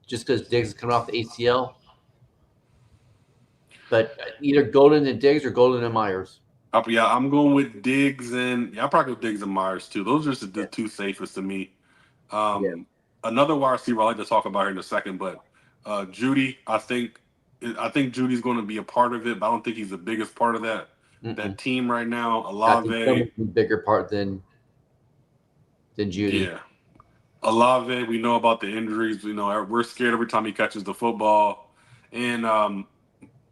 just because Diggs is coming off the ACL. But either Golden and Diggs or Golden and Myers. I'm going with Diggs and I'll probably go Diggs and Myers too. Those are just the two safest to me. Another wide receiver I like to talk about here in a second, but Judy, I think Judy's going to be a part of it, but I don't think he's the biggest part of that team right now. Olave, a bigger part than Judy. Yeah, Olave. We know about the injuries. We know we're scared every time he catches the football, and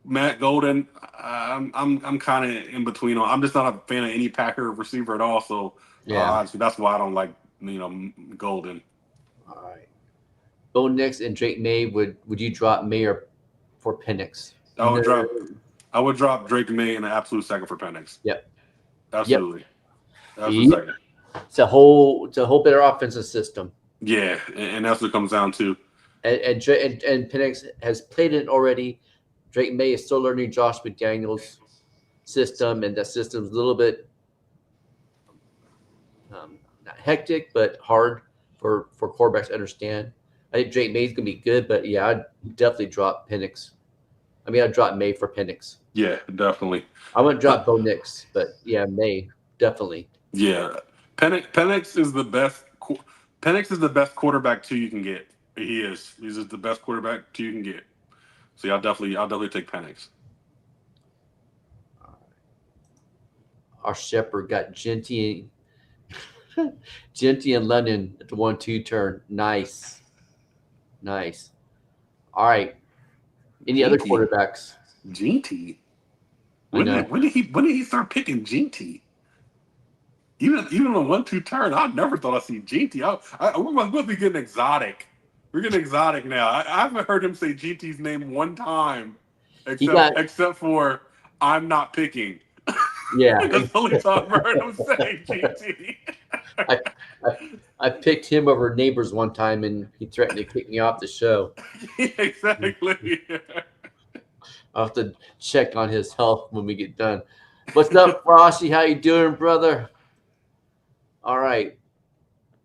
Matt Golden. I'm kind of in between. I'm just not a fan of any Packer receiver at all. So that's why I don't like Golden. All right. Bo Nix and Drake May, would you drop May for Penix? I would drop Drake May in an absolute second for Penix. Yep. Absolutely. Yep. Second. It's a whole better offensive system. Yeah, and that's what it comes down to. And Penix has played it already. Drake May is still learning Josh McDaniels' system, and that system's a little bit not hectic, but hard for quarterbacks to understand. I think Drake May's gonna be good, but yeah, I'd definitely drop Penix. I mean, I'd drop May for Penix. Yeah, definitely. I wouldn't drop Bo Nix, but yeah, May definitely. Yeah, Penix is the best. Penix is the best quarterback 2 you can get. He is. He's just the best quarterback 2 you can get. So I'll definitely take Penix. Our shepherd got Genty and London at the 1-2 turn. Nice. All right. Any other quarterbacks? Genty. When did he start picking Genty? Even on 1-2 turn, I never thought I'd see Genty. We're going to be getting exotic. We're getting exotic now. I haven't heard him say GT's name one time, except for "I'm not picking." Yeah, that's the only time I've heard him say GT. I picked him over Neighbors one time, and he threatened to kick me off the show. Exactly. I'll have to check on his health when we get done. What's up, Frosty? How you doing, brother? All right.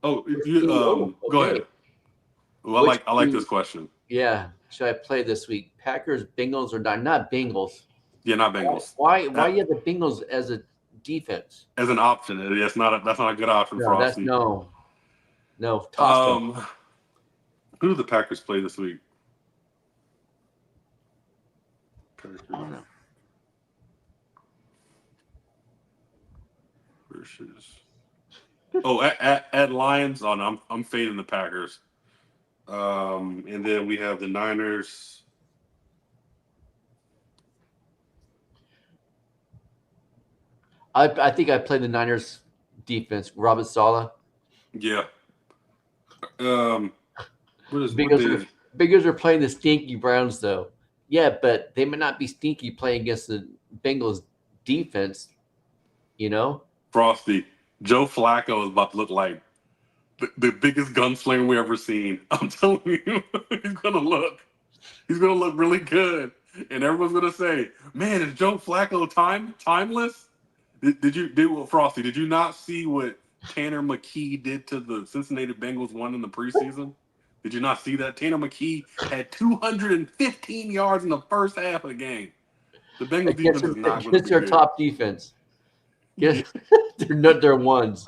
Go ahead. Well, I like this question. Yeah. Should I play this week? Packers, Bengals, or not Bengals? Yeah, not Bengals. Why you have the Bengals as a defense? As an option. That's not a good option for us. No. Toss them. Who do the Packers play this week? I don't know. Versus. At Lions. Oh no, I'm fading the Packers. And then we have the Niners. I think I played the Niners defense. Robert Saleh. Yeah. Bengals are playing the stinky Browns, though. Yeah, but they may not be stinky playing against the Bengals defense. Frosty. Joe Flacco is about to look like the biggest gunslinger we ever seen. I'm telling you, he's gonna look really good, and everyone's gonna say, "Man, is Joe Flacco timeless?" Frosty? Did you not see what Tanner McKee did to the Cincinnati Bengals in the preseason? Did you not see that? Tanner McKee had 215 yards in the first half of the game. The Bengals defense is not going to be their good. Top defense. Yes, they're ones.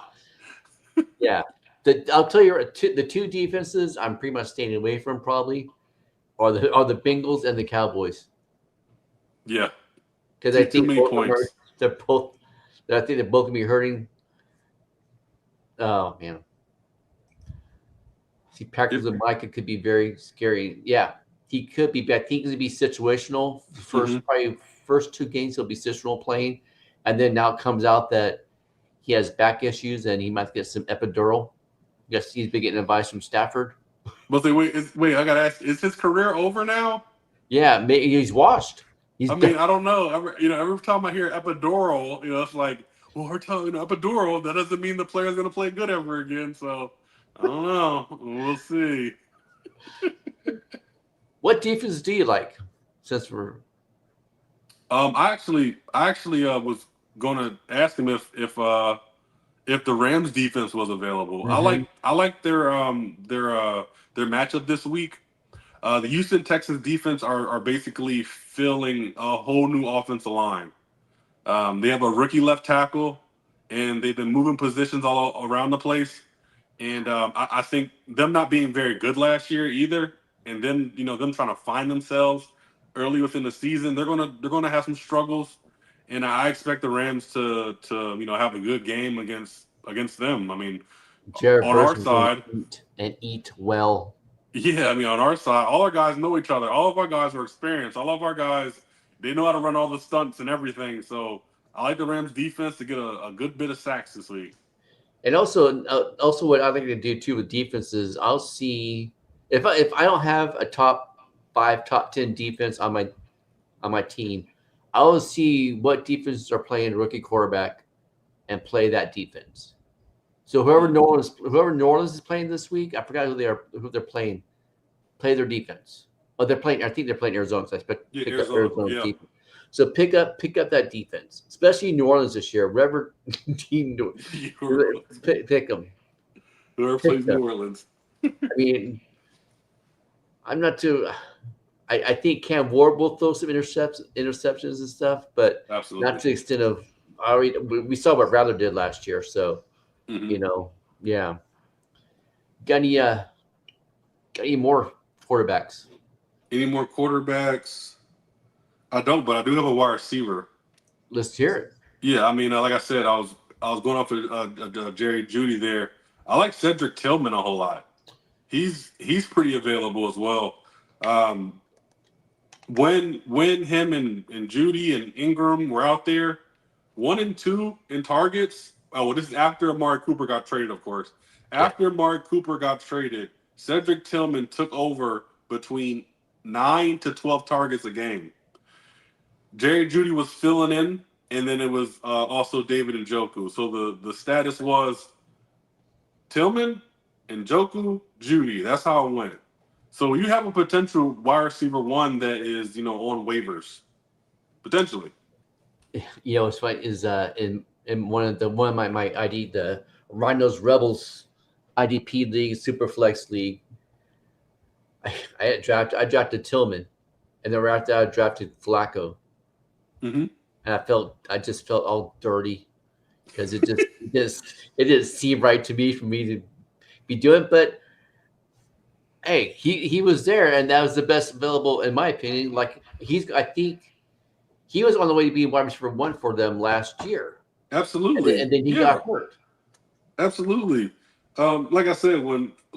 Yeah. I'll tell you, the two defenses I'm pretty much staying away from probably are the Bengals and the Cowboys. Yeah, because I Too think many both of them points. they're both. I think they're both gonna be hurting. Oh man, see, Packers and Micah could be very scary. Yeah, he could be, but I think he's gonna be situational. Probably first 2 games he'll be situational playing, and then now it comes out that he has back issues and he might get some epidural. Yes, he's been getting advice from Stafford. But wait, I gotta ask: is his career over now? Yeah, he's washed. I mean, I don't know. Every time I hear epidural, it's like, well, we're telling epidural. That doesn't mean the player's gonna play good ever again. So I don't know. We'll see. What defense do you like? Since we're I actually was gonna ask him if the Rams defense was available. I like their matchup this week. The Houston Texans defense are basically filling a whole new offensive line. They have a rookie left tackle, and they've been moving positions all around the place. And I think them not being very good last year either, and then them trying to find themselves early within the season, they're gonna have some struggles. And I expect the Rams to have a good game against them. I mean, Jared on our Verse side, eat well. yeah, I mean, on our side, all our guys know each other. All of our guys are experienced. All of our guys, they know how to run all the stunts and everything. So I like the Rams defense to get a good bit of sacks this week. And also what I like to do too with defense is I'll see if I don't have a top 5, top 10 defense on my team, I'll see what defenses are playing rookie quarterback and play that defense. So whoever New Orleans is playing this week, I forgot who they're playing. Play their defense. Oh, they're playing. I think they're playing Arizona. So I expect pick up Arizona's defense. So pick up that defense, especially New Orleans this year. Whatever team do pick them. Whoever plays New Orleans. I mean, I'm not too. I think Cam Ward will throw some interceptions and stuff, but absolutely not to the extent of. We saw what Rather did last year, so yeah. Got any more quarterbacks? Any more quarterbacks? I don't, but I do have a wide receiver. Let's hear it. Yeah, I mean, like I said, I was going off of Jerry Jeudy there. I like Cedric Tillman a whole lot. He's pretty available as well. When him and Jeudy and Ingram were out there, 1 and 2 in targets. Oh, well, this is after Amari Cooper got traded, of course. After Amari Cooper got traded, Cedric Tillman took over between 9 to 12 targets a game. Jerry Jeudy was filling in, and then it was also David Njoku. So the status was Tillman, Njoku, Jeudy. That's how it went. So you have a potential wide receiver 1 that is on waivers, potentially. What's funny is in one of my ID, the Rhinos Rebels IDP league, Superflex league, I drafted Tillman, and then right after I drafted Flacco. Mm-hmm. And I just felt all dirty because it didn't seem right to me for me to be doing. But hey, he was there, and that was the best available in my opinion. Like I think he was on the way to being wide receiver 1 for them last year. Absolutely, and then he got hurt. Absolutely. Like I said,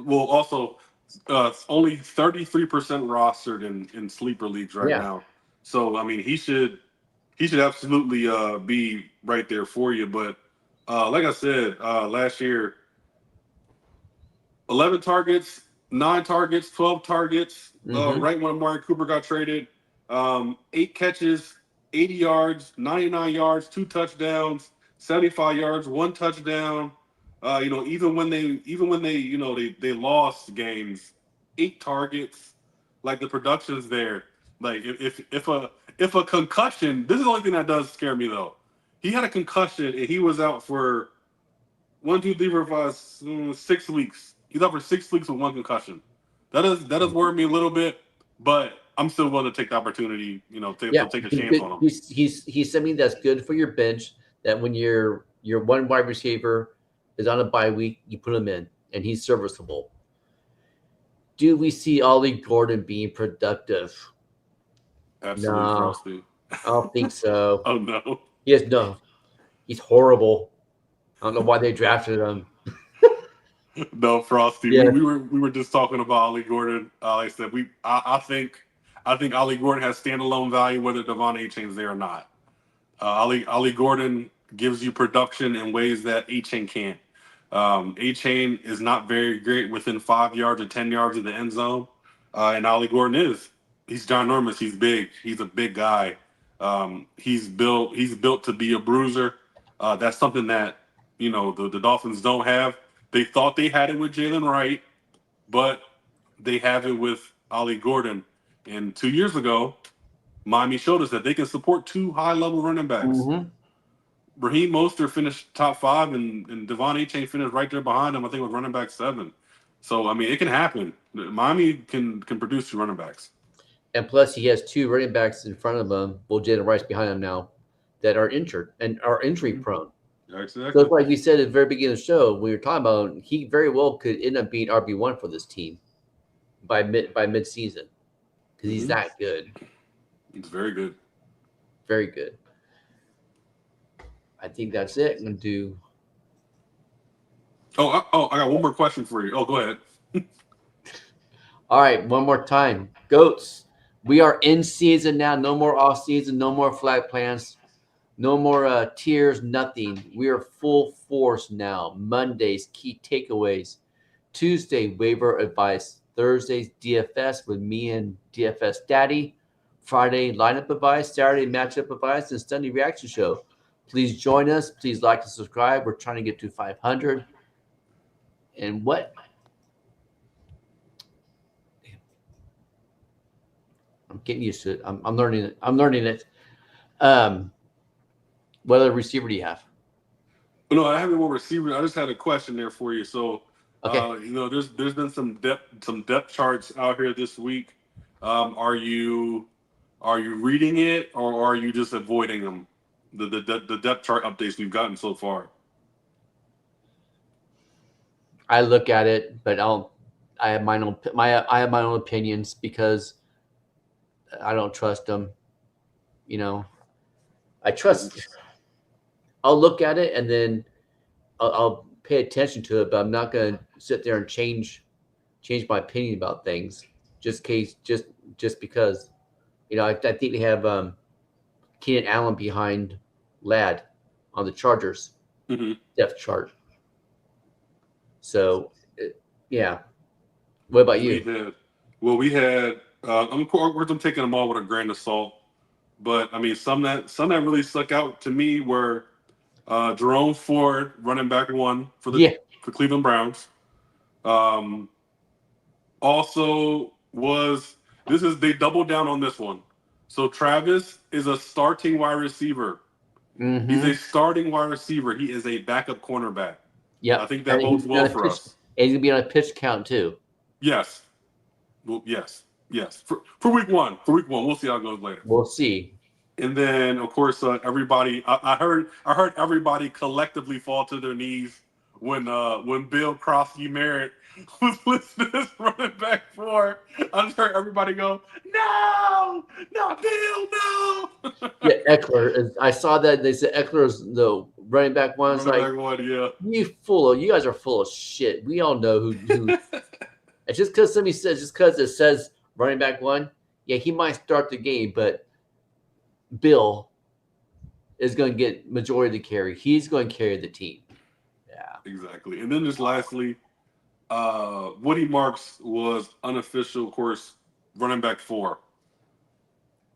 also only 33% rostered in sleeper leagues right now. So I mean, he should absolutely be right there for you. But like I said, last year, 11 targets, 9 targets, 12 targets. Right when Amari Cooper got traded, 8 catches, 80 yards, 99 yards, 2 touchdowns, 75 yards, 1 touchdown. Even when they lost games, 8 targets. Like the production's there. Like if a concussion, this is the only thing that does scare me though. He had a concussion and he was out for 1, 2, 3, 4, 5, 6 weeks. He's out for 6 weeks with 1 concussion. That does worry me a little bit, but I'm still willing to take the opportunity, to take a chance on him. He's something that's good for your bench. That when your one wide receiver is on a bye week, you put him in, and he's serviceable. Do we see Ollie Gordon being productive? Absolutely, Frosty. I don't think so. Oh no. He has no. He's horrible. I don't know why they drafted him. No, Frosty. Yeah. We were just talking about Ollie Gordon. Like I said, I think Ollie Gordon has standalone value whether Devon A-Chain's there or not. Ollie Gordon gives you production in ways that A-Chain can't. A-Chain is not very great within 5 yards or 10 yards of the end zone, and Ollie Gordon is. He's ginormous. He's big. He's a big guy. He's built to be a bruiser. That's something that the Dolphins don't have. They thought they had it with Jalen Wright, but they have it with Ollie Gordon. And 2 years ago, Miami showed us that they can support two high-level running backs. Mm-hmm. Raheem Mostert finished top 5, and Devon A-Chain finished right there behind him. I think with running back 7. So I mean, it can happen. Miami can produce 2 running backs. And plus, he has 2 running backs in front of him. Well, Jalen Wright's behind him now, that are injured and are injury prone. Exactly. So it's like we said at the very beginning of the show, we were talking about he very well could end up being RB1 for this team by mid season because he's that good. He's very good. Very good. I think that's it. I'm gonna do. I got one more question for you. Oh, go ahead. All right, one more time, Goats. We are in season now. No more off season. No more flag plans. No more tiers. Nothing. We are full force now. Mondays, key takeaways. Tuesday, waiver advice. Thursdays, DFS with me and DFS Daddy. Friday, lineup advice. Saturday, matchup advice, and Sunday reaction show. Please join us. Please like and subscribe. We're trying to get to 500. And what? I'm getting used to it. I'm learning it. I'm learning it. What other receiver do you have? No, I haven't one receiver. I just had a question there for you. So, Okay. there's been some depth charts out here this week. Are you reading it, or are you just avoiding them? The depth chart updates we've gotten so far. I look at it, but I have my own opinions because I don't trust them. I trust. I'll look at it and then I'll pay attention to it, but I'm not going to sit there and change my opinion about things just because. I think they have Keenan Allen behind Ladd on the Chargers depth chart. So, yeah. What about you? We had. Of course, I'm taking them all with a grain of salt, but I mean, some that really stuck out to me were Jerome Ford, running back 1 for Cleveland Browns. Also they doubled down on this one. So Travis is a starting wide receiver. Mm-hmm. He's a starting wide receiver. He is a backup cornerback. Yeah, I think that bodes well for us. And he's gonna be on a pitch count too. Yes. Well, yes. For week one, we'll see how it goes later. We'll see. And then, of course, everybody. I heard everybody collectively fall to their knees when Bill Crosby Merritt was listed as running back 4. I just heard everybody go, "No, not Bill, no." Yeah, Eckler. I saw that they said Eckler is the running back 1. It's like, yeah. You guys are full of shit. We all know who. It's just because somebody says, just because it says running back 1, yeah, he might start the game, but Bill is going to get majority of the carry. He's going to carry the team. Yeah, exactly. And then just lastly, Woody Marks was unofficial, of course, running back 4.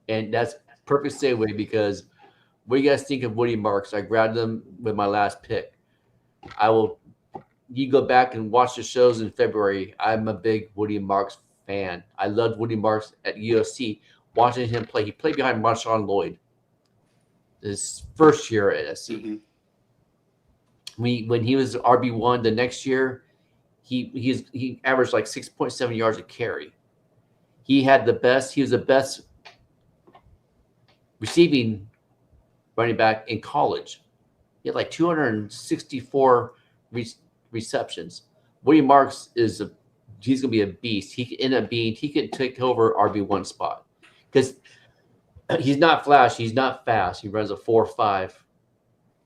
And that's perfect segue because what do you guys think of Woody Marks? I grabbed them with my last pick. You go back and watch the shows in February. I'm a big Woody Marks fan. I loved Woody Marks at USC. Watching him play, he played behind Marshawn Lloyd his first year at SC. When he was RB1 the next year, he averaged like 6.7 yards a carry. He was the best receiving running back in college. He had like 264 receptions. Woody Marks he's going to be a beast. He could take over RB1 spot because He's not flash. He's not fast. He runs a 4.5.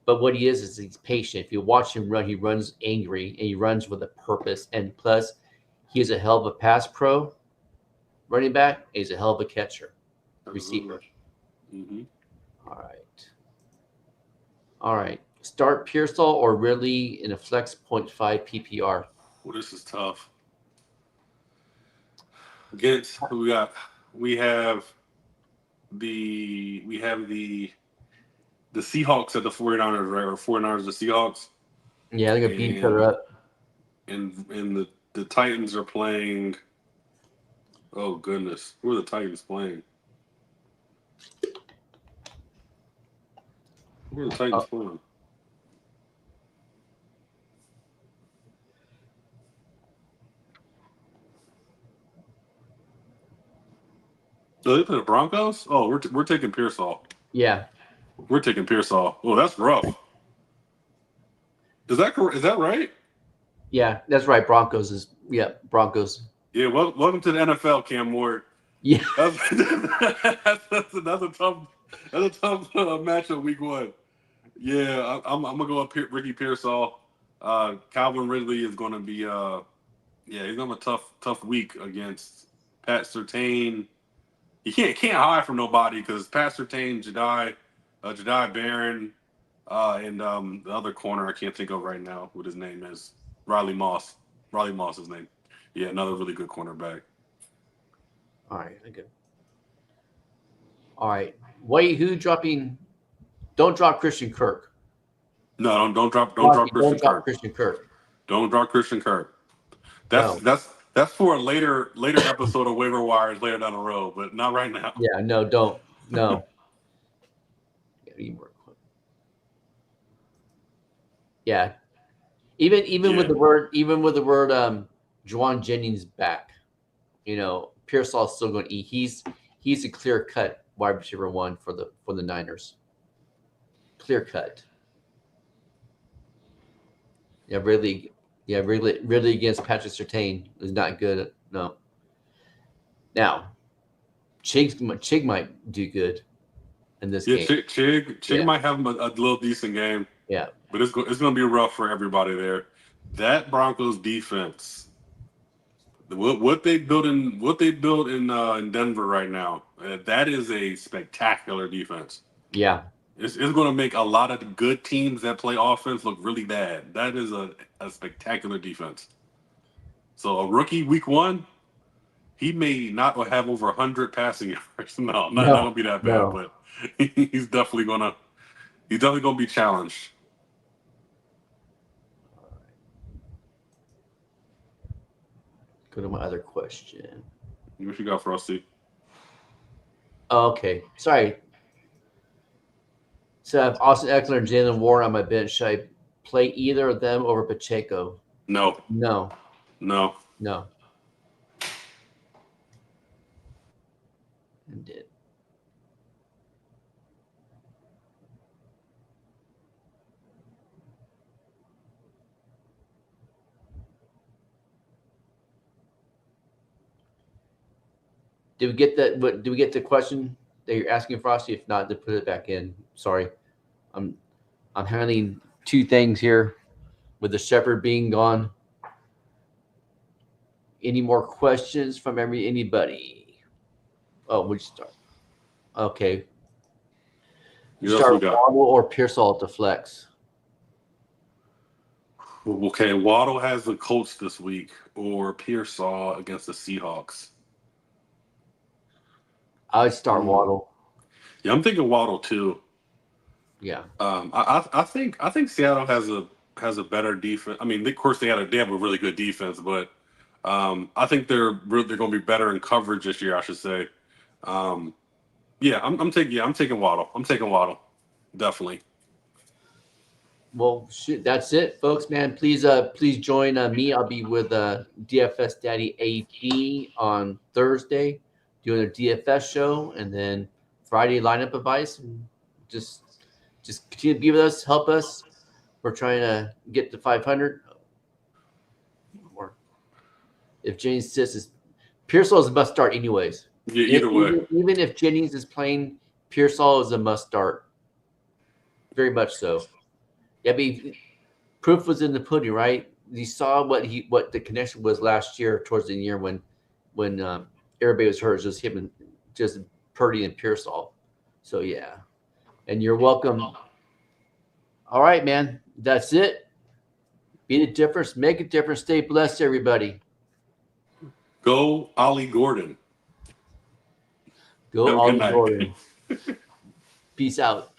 But what he is he's patient. If you watch him run, he runs angry and he runs with a purpose. And plus, he's a hell of a pass pro running back. He's a hell of a catcher, receiver. Mm-hmm. All right. Start Pearsall or Ridley in a flex 0.5 PPR. Well, this is tough. Against who we have the Seahawks at the 49ers, right? Or 49ers the Seahawks. Yeah, they're gonna beat each other up. And the Titans are playing. Oh goodness, who are the Titans playing? Who are the Titans playing? Oh, they play the Broncos? Oh, we're taking Pearsall. Yeah. We're taking Pearsall. Oh, that's rough. Is that right? Yeah, that's right. Broncos. Yeah, welcome to the NFL, Cam Ward. Yeah. That's a tough matchup week 1. Yeah, I'm gonna go up here, Ricky Pearsall. Calvin Ridley is gonna be he's gonna have a tough week against Pat Surtain. You can't hide from nobody because Pat Surtain, Jedi Barron, and the other corner I can't think of right now what his name is. Riley Moss. Riley Moss is his name. Yeah, another really good cornerback. All right, good. All right. Who dropping? Don't drop Christian Kirk. No, don't drop Christian Kirk. Don't drop Christian Kirk. That's for a later episode of Waiver Wires later down the road, but not right now. Yeah, no, don't. No. Yeah. Even with the word Juwan Jennings back, Pearsall's still going to eat. He's a clear cut wide receiver 1 for the Niners. Clear cut. Yeah, really against Patrick Surtain is not good. No. Now, Chig might do good in this game. Chig might have a little decent game. Yeah. But it's going to be rough for everybody there. That Broncos defense, what they built in Denver right now, that is a spectacular defense. Yeah. It's going to make a lot of good teams that play offense look really bad. That is a spectacular defense. So a rookie week 1, he may not have over 100 passing yards. No, not going to be that bad, but he's definitely going to be challenged. Go to my other question. What you got, Frosty? Oh, okay. Sorry. So I have Austin Eckler and Jalen Warren on my bench. Should I play either of them over Pacheco? No. And did. Did we get that? Did we get the question that you're asking, Frosty? If not, to put it back in. Sorry, I'm handling 2 things here, with the shepherd being gone. Any more questions from anybody? Oh, we start. Okay. You start Waddle or Pearsall at the flex. Okay, Waddle has the Colts this week, or Pearsall against the Seahawks. I would start Waddle. Yeah, I'm thinking Waddle too. Yeah. I think Seattle has a better defense. I mean, of course they have a really good defense, but I think they're going to be better in coverage this year, I should say. I'm taking Waddle. I'm taking Waddle, definitely. Well, that's it, folks. Man, please join me. I'll be with DFS Daddy AG on Thursday, doing a DFS show, and then Friday lineup advice. And just continue to be with us, help us. We're trying to get to 500. Or if Jennings is Pearsall is a must start anyways. Yeah, either way. Even if Jennings is playing Pearsall is a must start. Very much so. I mean, proof was in the pudding, right? You saw what the connection was last year towards the year when everybody was hurt. It was just him and just Purdy and Pearsall. So yeah, and you're welcome. All right, man. That's it. Be the difference. Make a difference. Stay blessed, everybody. Go Ollie Gordon. Go Have a good Ollie night. Gordon. Peace out.